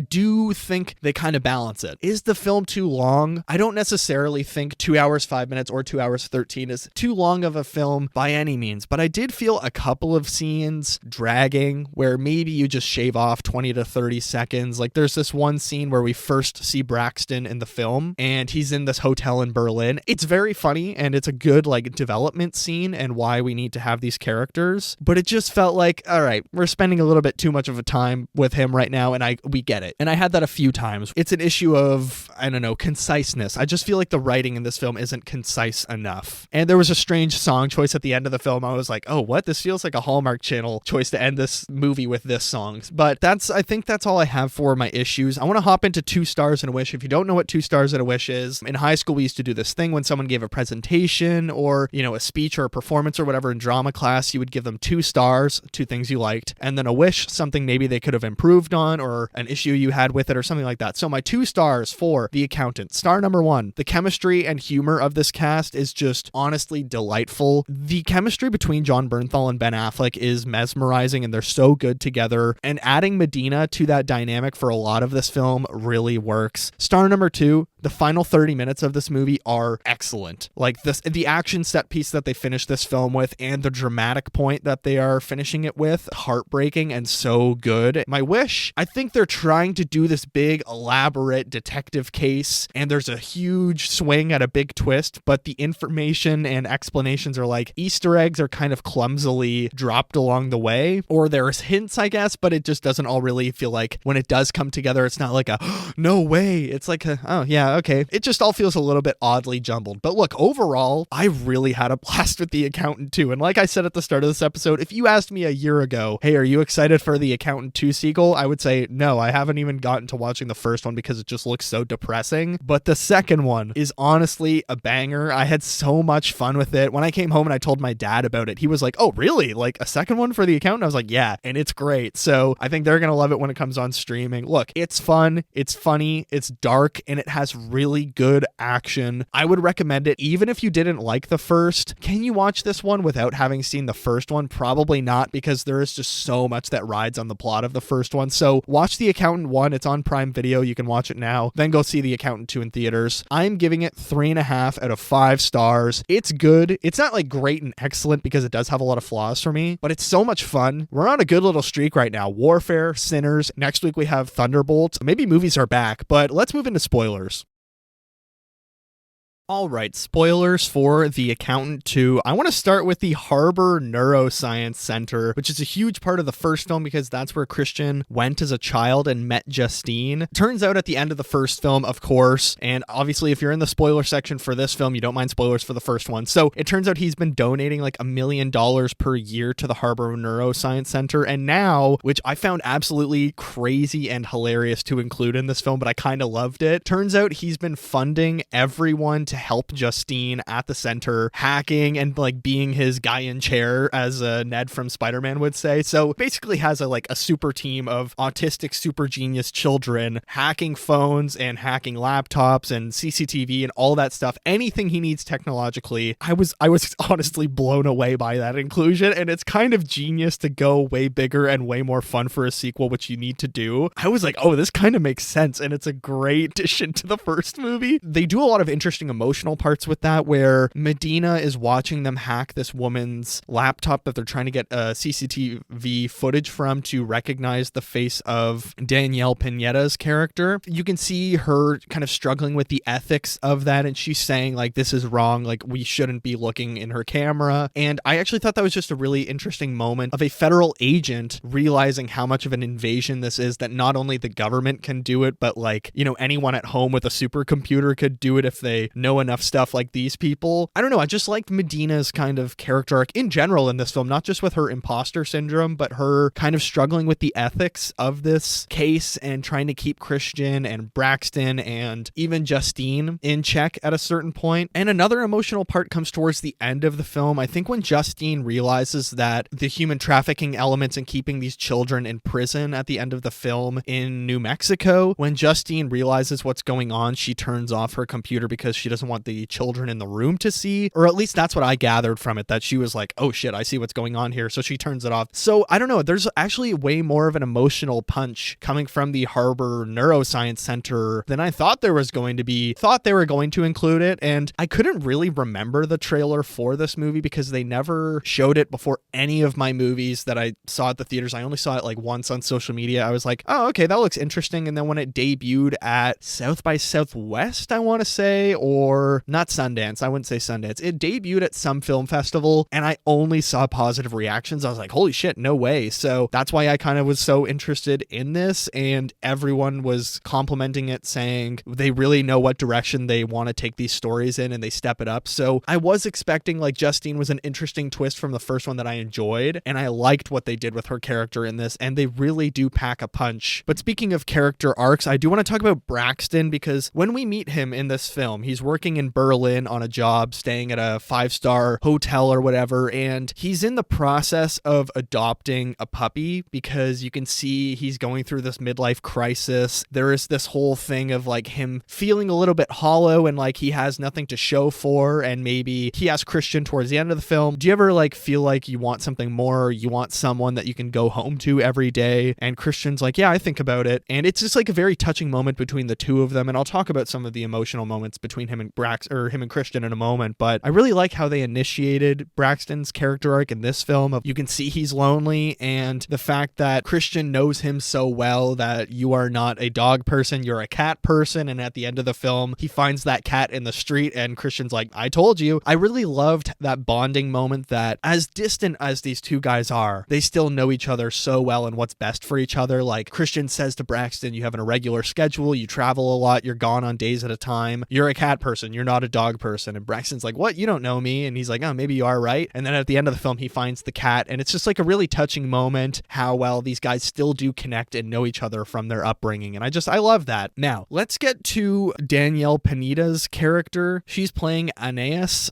do think they kind of balance it. Is the film too long? I don't necessarily think 2 hours, 5 minutes or 2 hours, 13 is too long of a film by any means, but I did feel a couple of scenes dragging where maybe you just shave off 20 to 30 seconds. Like there's this one scene where we first see Braxton in the film and he's in this hotel in Berlin. It's very funny and it's a good like development scene and why we need to have these characters, but it just felt like, all right, we're spending a little bit too much of a time with him right now, and we get it. And I had that a few times. It's an issue of, I don't know, conciseness. I just feel like the writing in this film isn't concise enough. And there was a strange song choice at the end of the film. I was like, oh, what? This feels like a Hallmark Channel choice to end this movie with this song. But I think that's all I have for my issues. I want to hop into 2 stars and a wish. If you don't know what 2 stars and a wish is, in high school we used to do this thing when someone gave a presentation or, you know, a speech or a performance or whatever in drama class, you would give them 2 stars, 2 things you liked, and then a wish, something maybe they could have improved on or an issue you had with it or something like that. So my 2 stars for The Accountant. Star number 1, the chemistry and humor of this cast is just honestly delightful. beautiful. The chemistry between Jon Bernthal and Ben Affleck is mesmerizing, and they're so good together. And adding Medina to that dynamic for a lot of this film really works. Star number 2, the final 30 minutes of this movie are excellent. Like the action set piece that they finish this film with and the dramatic point that they are finishing it with, heartbreaking and so good. My wish, I think they're trying to do this big elaborate detective case and there's a huge swing at a big twist, but the information and explanations are like Easter eggs are kind of clumsily dropped along the way, or there's hints, I guess, but it just doesn't all really feel like when it does come together, it's not like a no way. It's like oh yeah, okay. It just all feels a little bit oddly jumbled. But look, overall, I really had a blast with The Accountant 2. And like I said at the start of this episode, if you asked me a year ago, hey, are you excited for The Accountant 2 sequel? I would say no, I haven't even gotten to watching the first one because it just looks so depressing. But the second one is honestly a banger. I had so much fun with it. When I came home and I told my dad about it, he was like, oh, really? Like a second one for The Accountant? I was like, yeah, and it's great. So I think they're going to love it when it comes on streaming. Look, it's fun, it's funny, it's dark, and it has really good action. I would recommend it even if you didn't like the first. Can you watch this one without having seen the first one? Probably not, because there is just so much that rides on the plot of the first one. So watch The Accountant 1. It's on Prime Video. You can watch it now. Then go see The Accountant 2 in theaters. I'm giving it 3.5 out of 5 stars. It's good. It's not like great and excellent because it does have a lot of flaws for me, but it's so much fun. We're on a good little streak right now. Warfare, Sinners. Next week we have Thunderbolts. Maybe movies are back, but let's move into spoilers. All right, spoilers for The Accountant 2. I want to start with the Harbor Neuroscience Center, which is a huge part of the first film because that's where Christian went as a child and met Justine. Turns out at the end of the first film, of course, and obviously if you're in the spoiler section for this film, you don't mind spoilers for the first one. So it turns out he's been donating like $1 million per year to the Harbor Neuroscience Center. And now, which I found absolutely crazy and hilarious to include in this film, but I kind of loved it. Turns out he's been funding everyone to help Justine at the center, hacking and like being his guy in chair, as Ned from Spider-Man would say. So basically has a super team of autistic super genius children hacking phones and hacking laptops and CCTV and all that stuff. Anything he needs technologically. I was honestly blown away by that inclusion, and it's kind of genius to go way bigger and way more fun for a sequel, which you need to do. I was like, oh, this kind of makes sense, and it's a great addition to the first movie. They do a lot of interesting emotional parts with that, where Medina is watching them hack this woman's laptop that they're trying to get CCTV footage from to recognize the face of Danielle Pineda's character. You can see her kind of struggling with the ethics of that, and she's saying like, this is wrong, like we shouldn't be looking in her camera. And I actually thought that was just a really interesting moment of a federal agent realizing how much of an invasion this is, that not only the government can do it, but like, you know, anyone at home with a supercomputer could do it if they know enough stuff like these people. I don't know, I just liked Medina's kind of character arc in general in this film, not just with her imposter syndrome, but her kind of struggling with the ethics of this case and trying to keep Christian and Braxton and even Justine in check at a certain point. And another emotional part comes towards the end of the film. I think when Justine realizes that the human trafficking elements and keeping these children in prison at the end of the film in New Mexico, when Justine realizes what's going on, she turns off her computer because she doesn't want the children in the room to see, or at least that's what I gathered from it, that she was like, oh shit, I see what's going on here, so she turns it off. So I don't know, there's actually way more of an emotional punch coming from the Harbor Neuroscience Center than I thought there was going to be. Thought they were going to include it, and I couldn't really remember the trailer for this movie because they never showed it before any of my movies that I saw at the theaters. I only saw it like once on social media. I was like, oh, okay, that looks interesting. And then when it debuted at South by Southwest, I want to say, or not Sundance, I wouldn't say Sundance, it debuted at some film festival and I only saw positive reactions. I was like, holy shit, no way. So that's why I kind of was so interested in this, and everyone was complimenting it, saying they really know what direction they want to take these stories in and they step it up. So I was expecting, like, Justine was an interesting twist from the first one that I enjoyed, and I liked what they did with her character in this, and they really do pack a punch. But speaking of character arcs, I do want to talk about Braxton, because when we meet him in this film, he's working working in Berlin on a job, staying at a 5-star hotel or whatever, and he's in the process of adopting a puppy because you can see he's going through this midlife crisis. There is this whole thing of like him feeling a little bit hollow and like he has nothing to show for, and maybe he asks Christian towards the end of the film, do you ever like feel like you want something more, you want someone that you can go home to every day? And Christian's like, yeah, I think about it. And it's just like a very touching moment between the two of them, and I'll talk about some of the emotional moments between him and him and Christian in a moment. But I really like how they initiated Braxton's character arc in this film. You can see he's lonely, and the fact that Christian knows him so well that you are not a dog person, you're a cat person, and at the end of the film he finds that cat in the street and Christian's like, I told you. I really loved that bonding moment, that as distant as these two guys are, they still know each other so well and what's best for each other. Like Christian says to Braxton, you have an irregular schedule, you travel a lot, you're gone on days at a time, you're a cat person, you're not a dog person. And Braxton's like, what, you don't know me? And he's like, oh, maybe you are, right? And then at the end of the film he finds the cat, and it's just like a really touching moment how well these guys still do connect and know each other from their upbringing, and I love that. Now let's get to Danielle Pineda's character. She's playing Anais,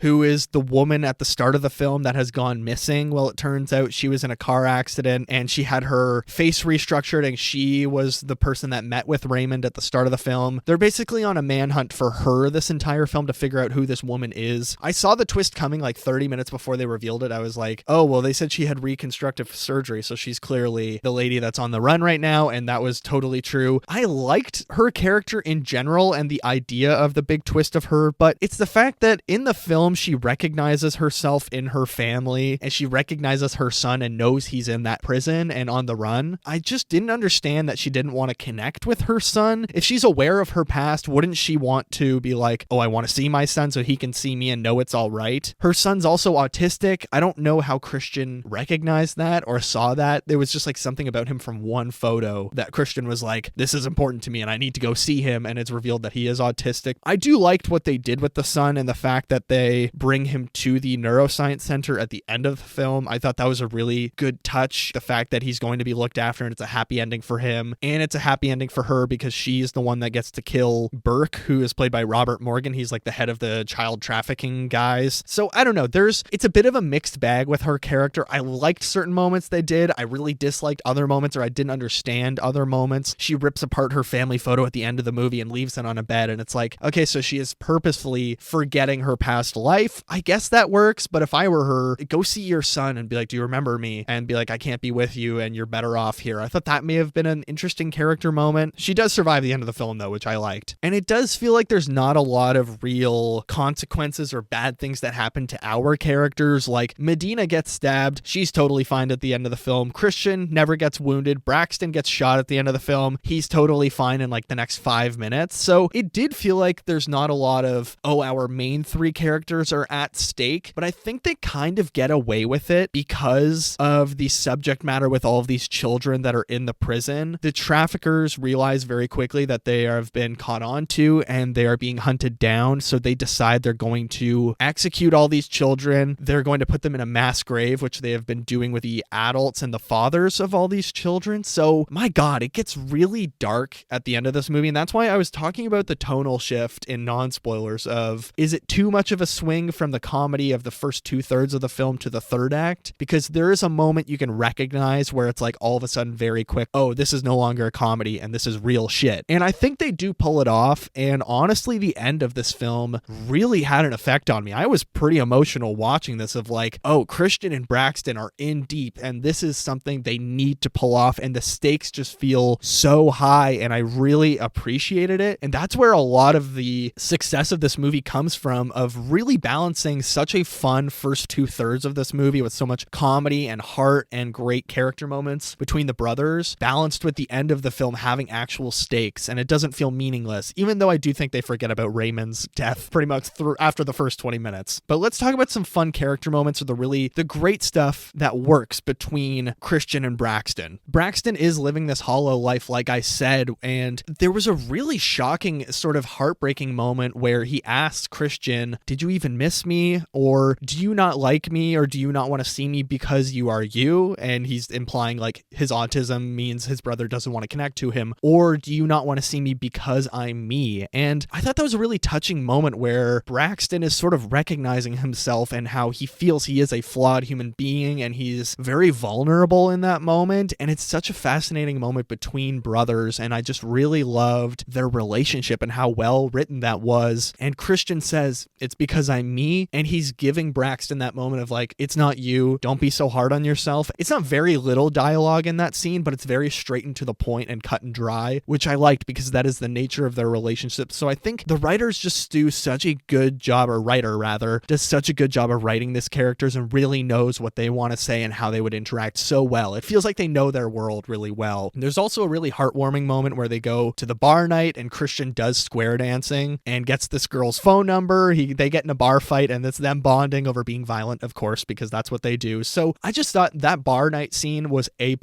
who is the woman at the start of the film that has gone missing. Well, it turns out she was in a car accident and she had her face restructured, and she was the person that met with Raymond at the start of the film. They're basically on a manhunt for her this entire film to figure out who this woman is. I saw the twist coming like 30 minutes before they revealed it. I was like, oh, well, they said she had reconstructive surgery, so she's clearly the lady that's on the run right now, and that was totally true. I liked her character in general and the idea of the big twist of her, but it's the fact that in the film she recognizes herself in her family, and she recognizes her son and knows he's in that prison and on the run. I just didn't understand that she didn't want to connect with her son. If she's aware of her past, wouldn't she want to be like, oh, I want to see my son so he can see me and know it's all right? Her son's also autistic. I don't know how Christian recognized that or saw that. There was just like something about him from one photo that Christian was like, this is important to me and I need to go see him, and it's revealed that he is autistic. I do liked what they did with the son and the fact that they bring him to the neuroscience center at the end of the film. I thought that was a really good touch. The fact that he's going to be looked after and it's a happy ending for him, and it's a happy ending for her because she's the one that gets to kill Burke, who is played by Robert Morgan. He's like the head of the child trafficking guys. So I don't know, it's a bit of a mixed bag with her character. I liked certain moments they did. I really disliked other moments, or I didn't understand other moments. She rips apart her family photo at the end of the movie and leaves it on a bed, and it's like, okay, so she is purposefully forgetting her past life. I guess that works, but if I were her, go see your son and be like, do you remember me? And be like, I can't be with you and you're better off here. I thought that may have been an interesting character moment. She does survive the end of the film though, which I liked. And it does feel like there's not a lot of real consequences or bad things that happen to our characters. Like Medina gets stabbed. She's totally fine at the end of the film. Christian never gets wounded. Braxton gets shot at the end of the film. He's totally fine in like the next 5 minutes. So it did feel like there's not a lot of, oh, our main three characters are at stake, but I think they kind of get away with it because of the subject matter with all of these children that are in the prison. The traffickers realize very quickly that they have been caught on to and they are being hunted down, so they decide they're going to execute all these children. They're going to put them in a mass grave, which they have been doing with the adults and the fathers of all these children. So my God, it gets really dark at the end of this movie, and that's why I was talking about the tonal shift in non-spoilers of, is it too much of a swing from the comedy of the first 2/3 of the film to the third act? Because there is a moment you can recognize where it's like all of a sudden very quick, oh, this is no longer a comedy and this is real shit. And I think they do pull it off, and honestly the end of this film really had an effect on me. I was pretty emotional watching this of like, oh, Christian and Braxton are in deep and this is something they need to pull off, and the stakes just feel so high, and I really appreciated it. And that's where a lot of the success of this movie comes from, of really balancing such a fun first 2/3 of this movie with so much comedy and heart and great character moments between the brothers, balanced with the end of the film having actual stakes, and it doesn't feel meaningless, even though I do think they forget about Raymond's death pretty much after the first 20 minutes. But let's talk about some fun character moments, or the great stuff that works between Christian and Braxton. Braxton is living this hollow life, like I said, and there was a really shocking, sort of heartbreaking moment where he asks Christian, did you even miss me? Or do you not like me? Or do you not want to see me because you are you? And he's implying like his autism means his brother doesn't want to connect to him. Or do you not want to see me because I'm me? And And I thought that was a really touching moment where Braxton is sort of recognizing himself and how he feels he is a flawed human being, and he's very vulnerable in that moment. And it's such a fascinating moment between brothers, and I just really loved their relationship and how well written that was. And Christian says, "It's because I'm me," and he's giving Braxton that moment of like, "It's not you, don't be so hard on yourself." It's not very little dialogue in that scene, but it's very straight and to the point and cut and dry, which I liked because that is the nature of their relationship. So I think the writers just do such a good job, or writer rather, does such a good job of writing these characters and really knows what they want to say and how they would interact so well. It feels like they know their world really well. And there's also a really heartwarming moment where they go to the bar night and Christian does square dancing and gets this girl's phone number. They get in a bar fight, and it's them bonding over being violent, of course, because that's what they do. So I just thought that bar night scene was A+.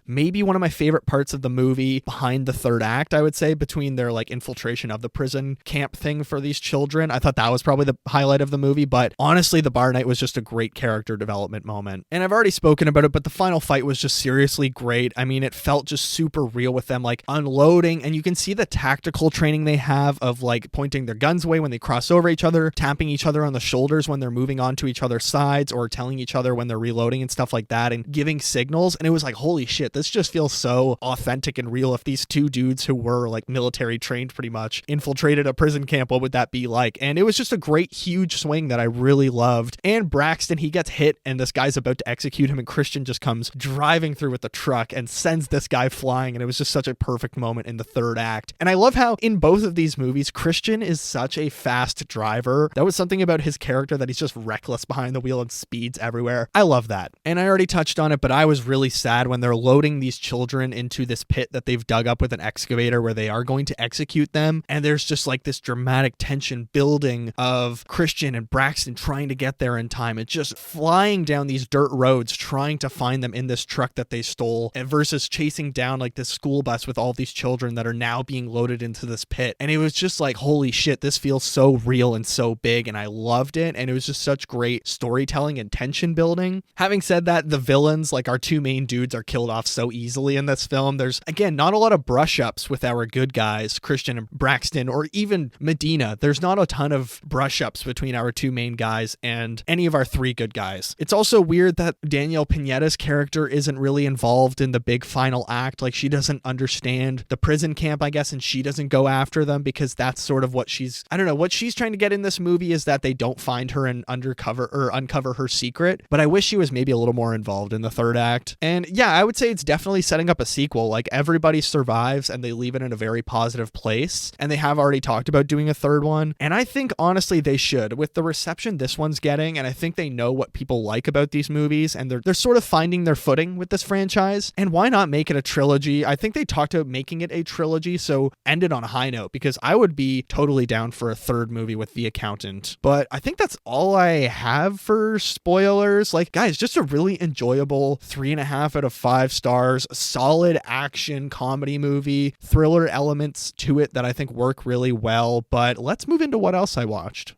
Maybe one of my favorite parts of the movie behind the third act, I would say, between their like infiltration of the prison camp thing for these children. I thought that was probably the highlight of the movie, but honestly, the bar night was just a great character development moment. And I've already spoken about it, but the final fight was just seriously great. I mean, it felt just super real with them like unloading, and you can see the tactical training they have of like pointing their guns away when they cross over each other, tapping each other on the shoulders when they're moving on to each other's sides, or telling each other when they're reloading and stuff like that, and giving signals. And it was like, holy shit, this just feels so authentic and real. If these two dudes who were like military trained pretty much infiltrated a prison camp, what would that be like? And it was just a great huge swing that I really loved. And Braxton, he gets hit and this guy's about to execute him, and Christian just comes driving through with the truck and sends this guy flying. And it was just such a perfect moment in the third act. And I love how in both of these movies, Christian is such a fast driver. That was something about his character, that he's just reckless behind the wheel and speeds everywhere. I love that. And I already touched on it, but I was really sad when they're loading these children into this pit that they've dug up with an excavator where they are going to execute them. And there's just like this dramatic tension building of Christian and Braxton trying to get there in time. It's just flying down these dirt roads trying to find them in this truck that they stole, and versus chasing down like this school bus with all these children that are now being loaded into this pit. And it was just like, holy shit, this feels so real and so big, and I loved it. And it was just such great storytelling and tension building. Having said that, the villains, like our two main dudes, are killed off so easily in this film. There's, again, not a lot of brush ups with our good guys, Christian and Braxton, or even Medina. There's not a ton of brush ups between our two main guys and any of our three good guys. It's also weird that Danielle Pineda's character isn't really involved in the big final act. Like, she doesn't understand the prison camp, I guess, and she doesn't go after them because that's sort of what she's, I don't know, what she's trying to get in this movie is that they don't find her and uncover her secret. But I wish she was maybe a little more involved in the third act. And yeah, I would say it's definitely setting up a sequel. Like, everybody survives and they leave it in a very positive place. And they have already talked about doing a third one. And I think honestly they should, with the reception this one's getting. And I think they know what people like about these movies, and they're sort of finding their footing with this franchise. And why not make it a trilogy? I think they talked about making it a trilogy, so end it on a high note, because I would be totally down for a third movie with The Accountant. But I think that's all I have for spoilers. Like, guys, just a really enjoyable 3.5 out of 5 stars, solid action comedy movie, thriller elements to it that I think work really well. But let's move into what else I watched.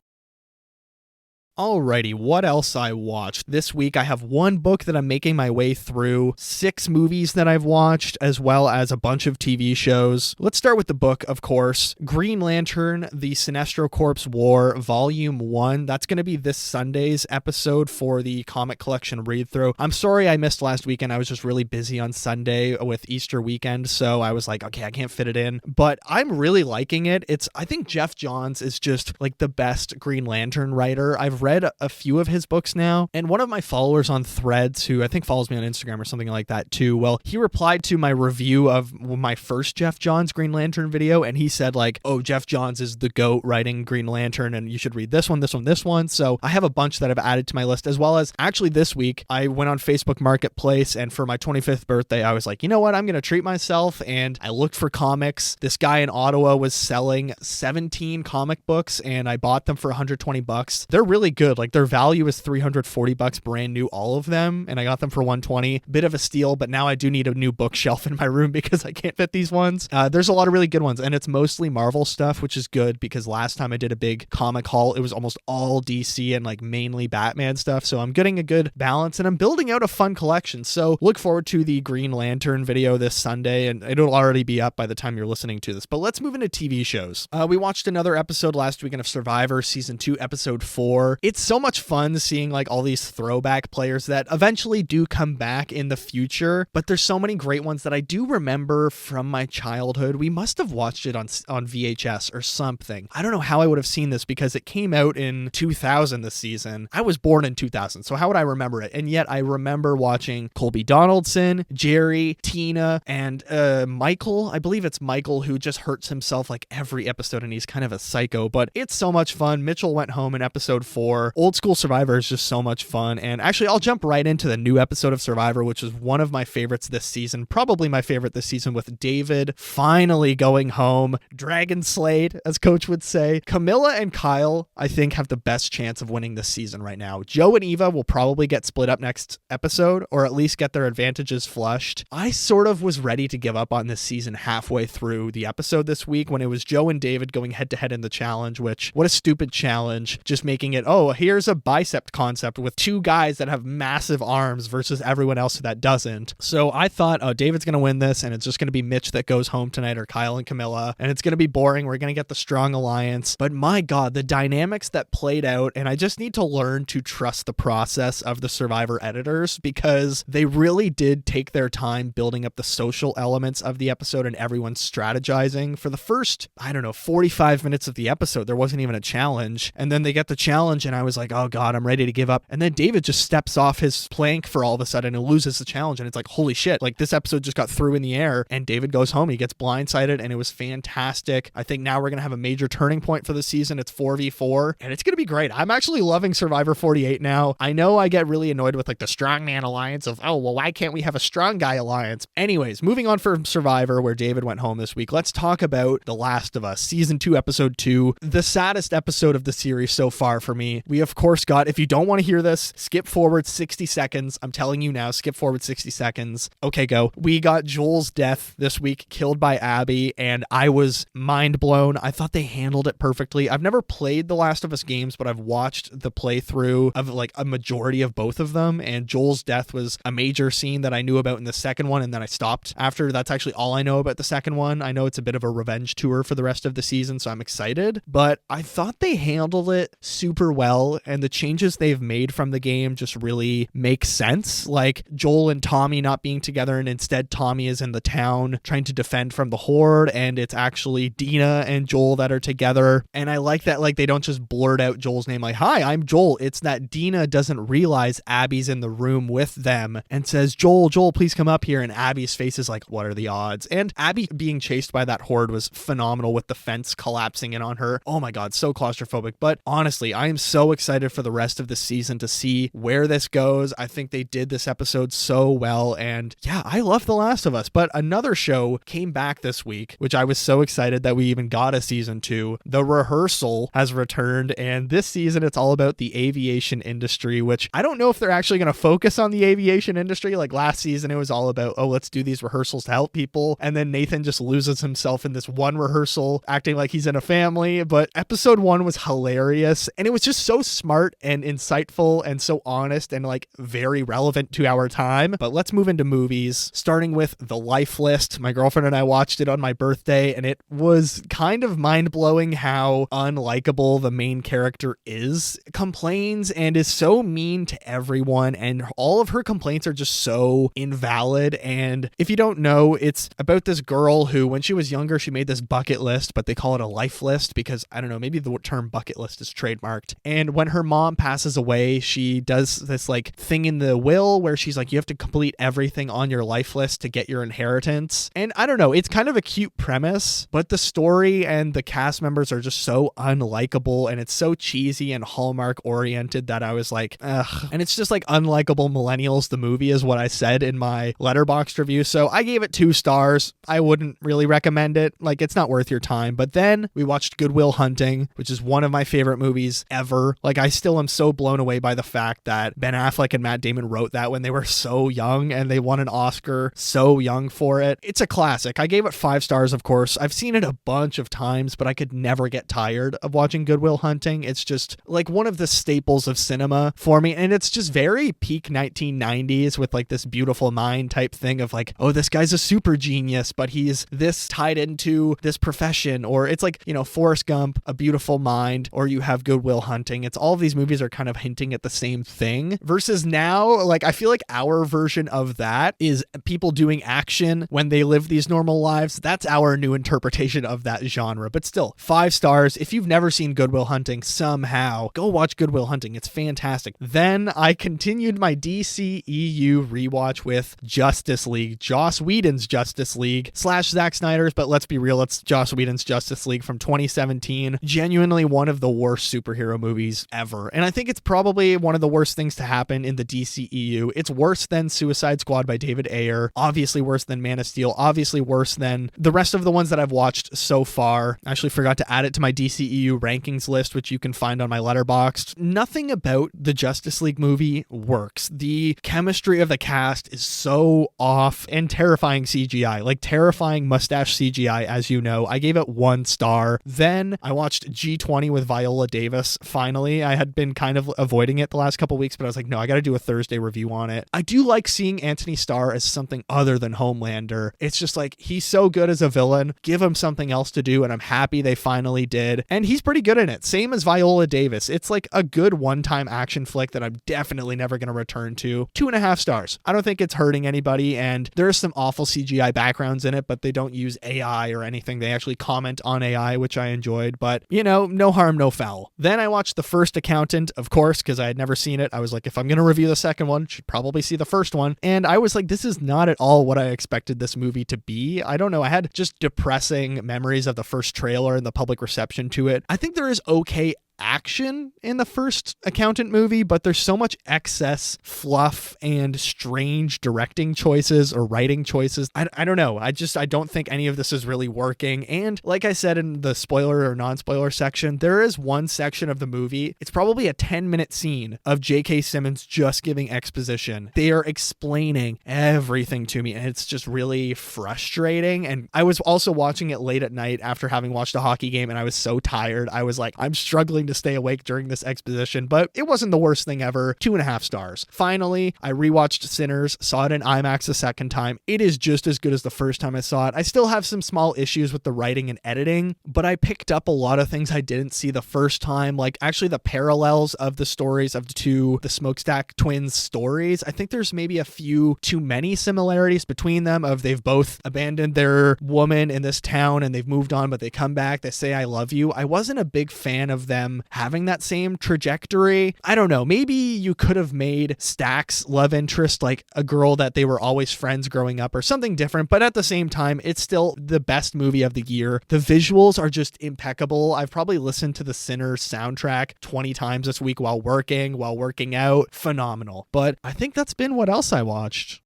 Alrighty, what else I watched? This week I have one book that I'm making my way through, 6 movies that I've watched, as well as a bunch of TV shows. Let's start with the book, of course. Green Lantern, The Sinestro Corps War, Volume 1. That's going to be this Sunday's episode for the comic collection read-through. I'm sorry I missed last weekend. I was just really busy on Sunday with Easter weekend, so I was like, okay, I can't fit it in. But I'm really liking it. I think Jeff Johns is just like the best Green Lantern writer. I've read a few of his books now, and one of my followers on Threads, who I think follows me on Instagram or something like that too, well, he replied to my review of my first Jeff Johns Green Lantern video, and he said like, oh, Jeff Johns is the GOAT writing Green Lantern, and you should read this one, this one, this one. So I have a bunch that I've added to my list, as well as actually this week I went on Facebook Marketplace, and for my 25th birthday I was like, you know what, I'm gonna treat myself, and I looked for comics. This guy in Ottawa was selling 17 comic books, and I bought them for $120. They're really good. Like their value is $340 brand new, all of them, and I got them for $120. Bit of a steal, but now I do need a new bookshelf in my room because I can't fit these ones. There's a lot of really good ones, and it's mostly Marvel stuff, which is good because last time I did a big comic haul, it was almost all DC and like mainly Batman stuff. So I'm getting a good balance, and I'm building out a fun collection. So look forward to the Green Lantern video this Sunday, and it'll already be up by the time you're listening to this. But let's move into TV shows. We watched another episode last weekend of Survivor Season 2, Episode 4. It's so much fun seeing like all these throwback players that eventually do come back in the future, but there's so many great ones that I do remember from my childhood. We must have watched it on VHS or something. I don't know how I would have seen this because it came out in 2000 this season. I was born in 2000, so how would I remember it? And yet I remember watching Colby Donaldson, Jerry, Tina, and Michael. I believe it's Michael who just hurts himself like every episode, and he's kind of a psycho, but it's so much fun. Mitchell went home in episode 4. Old school Survivor is just so much fun. And actually, I'll jump right into the new episode of Survivor, which is one of my favorites this season, probably my favorite this season, with David finally going home. Dragon slayed, as Coach would say. Camilla and Kyle, I think, have the best chance of winning this season right now. Joe and Eva will probably get split up next episode, or at least get their advantages flushed. I sort of was ready to give up on this season halfway through the episode this week when it was Joe and David going head to head in the challenge, which, what a stupid challenge. Just making it, oh, here's a bicep concept with two guys that have massive arms versus everyone else that doesn't. So I thought, oh, David's going to win this, and it's just going to be Mitch that goes home tonight, or Kyle and Camilla, and it's going to be boring. We're going to get the strong alliance. But my God, the dynamics that played out, and I just need to learn to trust the process of the Survivor editors, because they really did take their time building up the social elements of the episode and everyone strategizing. For the first, 45 minutes of the episode, there wasn't even a challenge, and then they get the challenge, and I was like, oh God, I'm ready to give up. And then David just steps off his plank for all of a sudden and loses the challenge, and it's like, holy shit, like this episode just got threw in the air, and David goes home, he gets blindsided, and it was fantastic. I think now we're gonna have a major turning point for the season. It's 4v4, and it's gonna be great. I'm actually loving Survivor 48 now. I know I get really annoyed with like the strongman alliance of, oh, well, why can't we have a strong guy alliance? Anyways, moving on from Survivor, where David went home this week, let's talk about The Last of Us, Season 2, Episode 2, the saddest episode of the series so far for me. We, of course, got, if you don't want to hear this, skip forward 60 seconds. I'm telling you now, skip forward 60 seconds. Okay, go. We got Joel's death this week, killed by Abby, and I was mind blown. I thought they handled it perfectly. I've never played The Last of Us games, but I've watched the playthrough of like a majority of both of them, and Joel's death was a major scene that I knew about in the second one, and then I stopped after. That's actually all I know about the second one. I know it's a bit of a revenge tour for the rest of the season, so I'm excited, but I thought they handled it super well, and the changes they've made from the game just really make sense. Like Joel and Tommy not being together, and instead Tommy is in the town trying to defend from the horde, and it's actually Dina and Joel that are together. And I like that, like, they don't just blurt out Joel's name like, hi, I'm Joel. It's that Dina doesn't realize Abby's in the room with them and says, Joel, please come up here. And Abby's face is like, what are the odds? And Abby being chased by that horde was phenomenal, with the fence collapsing in on her. Oh my God, so claustrophobic. But honestly, I am so excited for the rest of the season to see where this goes. I think they did this episode so well, and yeah, I love The Last of Us. But another show came back this week, which I was so excited that we even got a season 2. The Rehearsal has returned, and this season it's all about the aviation industry, which I don't know if they're actually going to focus on the aviation industry. Like last season, it was all about, oh, let's do these rehearsals to help people, and then Nathan just loses himself in this one rehearsal, acting like he's in a family. But episode 1 was hilarious, and it was just so smart and insightful and so honest and like very relevant to our time. But let's move into movies, starting with The Life List. My girlfriend and I watched it on my birthday, and it was kind of mind-blowing how unlikable the main character is. Complains and is so mean to everyone, and all of her complaints are just so invalid. And if you don't know, it's about this girl who, when she was younger, she made this bucket list, but they call it a life list because, I don't know, maybe the term bucket list is trademarked. And when her mom passes away, she does this like thing in the will where she's like, you have to complete everything on your life list to get your inheritance. And I don't know, it's kind of a cute premise, but the story and the cast members are just so unlikable, and it's so cheesy and Hallmark oriented that I was like, ugh. And it's just like unlikable millennials, the movie, is what I said in my Letterboxd review. So I gave it 2 stars. I wouldn't really recommend it. Like, it's not worth your time. But then we watched Good Will Hunting, which is one of my favorite movies ever. ever. Like, I still am so blown away by the fact that Ben Affleck and Matt Damon wrote that when they were so young and they won an Oscar so young for it. It's a classic. I gave it 5 stars, of course. I've seen it a bunch of times, but I could never get tired of watching Good Will Hunting. It's just like one of the staples of cinema for me, and it's just very peak 1990s with like this beautiful mind type thing of like, oh, this guy's a super genius, but he's this tied into this profession. Or it's like, you know, Forrest Gump, A Beautiful Mind, or you have Good Will Hunting. It's all of these movies are kind of hinting at the same thing, versus now, like, I feel like our version of that is people doing action when they live these normal lives. That's our new interpretation of that genre. But still, 5 stars. If you've never seen Good Will Hunting, somehow go watch Good Will Hunting. It's fantastic. Then I continued my DCEU rewatch with Justice League, Joss Whedon's Justice League / Zack Snyder's, but let's be real, it's Joss Whedon's Justice League from 2017. Genuinely one of the worst superhero movies ever. And I think it's probably one of the worst things to happen in the DCEU. It's worse than Suicide Squad by David Ayer, obviously worse than Man of Steel, obviously worse than the rest of the ones that I've watched so far. I actually forgot to add it to my DCEU rankings list, which you can find on my Letterboxd. Nothing about the Justice League movie works. The chemistry of the cast is so off, and terrifying CGI, like terrifying mustache CGI, as you know. I gave it 1 star. Then I watched G20 with Viola Davis. Finally, I had been kind of avoiding it the last couple weeks, but I was like, no, I got to do a Thursday review on it. I do like seeing Anthony Starr as something other than Homelander. It's just like, he's so good as a villain. Give him something else to do, and I'm happy they finally did. And he's pretty good in it. Same as Viola Davis. It's like a good one-time action flick that I'm definitely never going to return to. 2.5 stars. I don't think it's hurting anybody, and there's some awful CGI backgrounds in it, but they don't use AI or anything. They actually comment on AI, which I enjoyed, but you know, no harm, no foul. Then I watched The First Accountant, of course, because I had never seen it. I was like, if I'm going to review the second one, should probably see the first one. And I was like, this is not at all what I expected this movie to be. I don't know. I had just depressing memories of the first trailer and the public reception to it. I think there is okay action in The First Accountant movie, but there's so much excess fluff and strange directing choices or writing choices. I don't know. I don't think any of this is really working. And like I said in the spoiler or non-spoiler section, there is one section of the movie. It's probably a 10-minute scene of J.K. Simmons just giving exposition. They are explaining everything to me, and it's just really frustrating. And I was also watching it late at night after having watched a hockey game, and I was so tired. I was like, I'm struggling to stay awake during this exposition, but it wasn't the worst thing ever. 2.5 stars. Finally, I rewatched Sinners, saw it in IMAX a second time. It is just as good as the first time I saw it. I still have some small issues with the writing and editing, but I picked up a lot of things I didn't see the first time, like actually the parallels of the stories of the Smokestack twins stories. I think there's maybe a few too many similarities between them, of they've both abandoned their woman in this town and they've moved on, but they come back, they say I love you. I wasn't a big fan of them having that same trajectory. I don't know. Maybe you could have made Stack's love interest like a girl that they were always friends growing up or something different, but at the same time, it's still the best movie of the year. The visuals are just impeccable. I've probably listened to the Sinners soundtrack 20 times this week while working out. Phenomenal. But I think that's been what else I watched.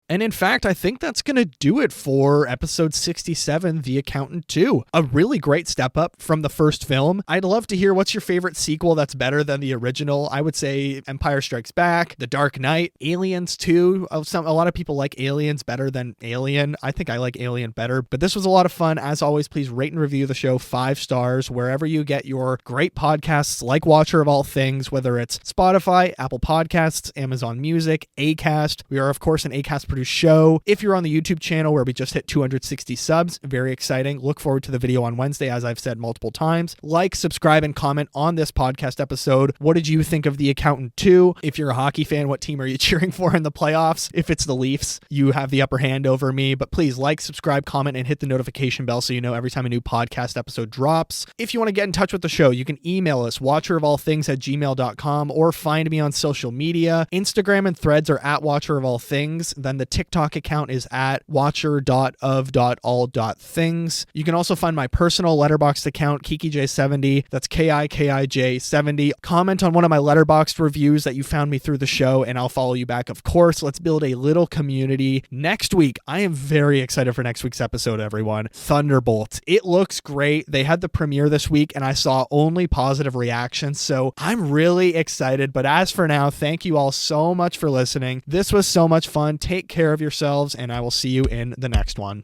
And in fact, I think that's going to do it for episode 67, The Accountant 2. A really great step up from the first film. I'd love to hear what's your favorite sequel that's better than the original. I would say Empire Strikes Back, The Dark Knight, Aliens 2. A lot of people like Aliens better than Alien. I think I like Alien better, but this was a lot of fun. As always, please rate and review the show 5 stars wherever you get your great podcasts like Watcher of All Things, whether it's Spotify, Apple Podcasts, Amazon Music, Acast. We are, of course, an Acast produced show. If you're on the YouTube channel where we just hit 260 subs, very exciting. Look forward to the video on Wednesday, as I've said multiple times. Like, subscribe, and comment on this podcast episode. What did you think of The Accountant 2? If you're a hockey fan, what team are you cheering for in the playoffs? If it's the Leafs, you have the upper hand over me, but please like, subscribe, comment, and hit the notification bell so you know every time a new podcast episode drops. If you want to get in touch with the show, you can email us, watcherofallthings@gmail.com, or find me on social media. Instagram and Threads are @watcherofallthings. Then The TikTok account is at watcher.of.all.things. You can also find my personal Letterboxd account, KikiJ70. That's KIKIJ70. Comment on one of my Letterboxd reviews that you found me through the show, and I'll follow you back, of course. Let's build a little community. Next week, I am very excited for next week's episode, everyone. Thunderbolts. It looks great. They had the premiere this week, and I saw only positive reactions, so I'm really excited. But as for now, thank you all so much for listening. This was so much fun. Take care of yourselves, and I will see you in the next one.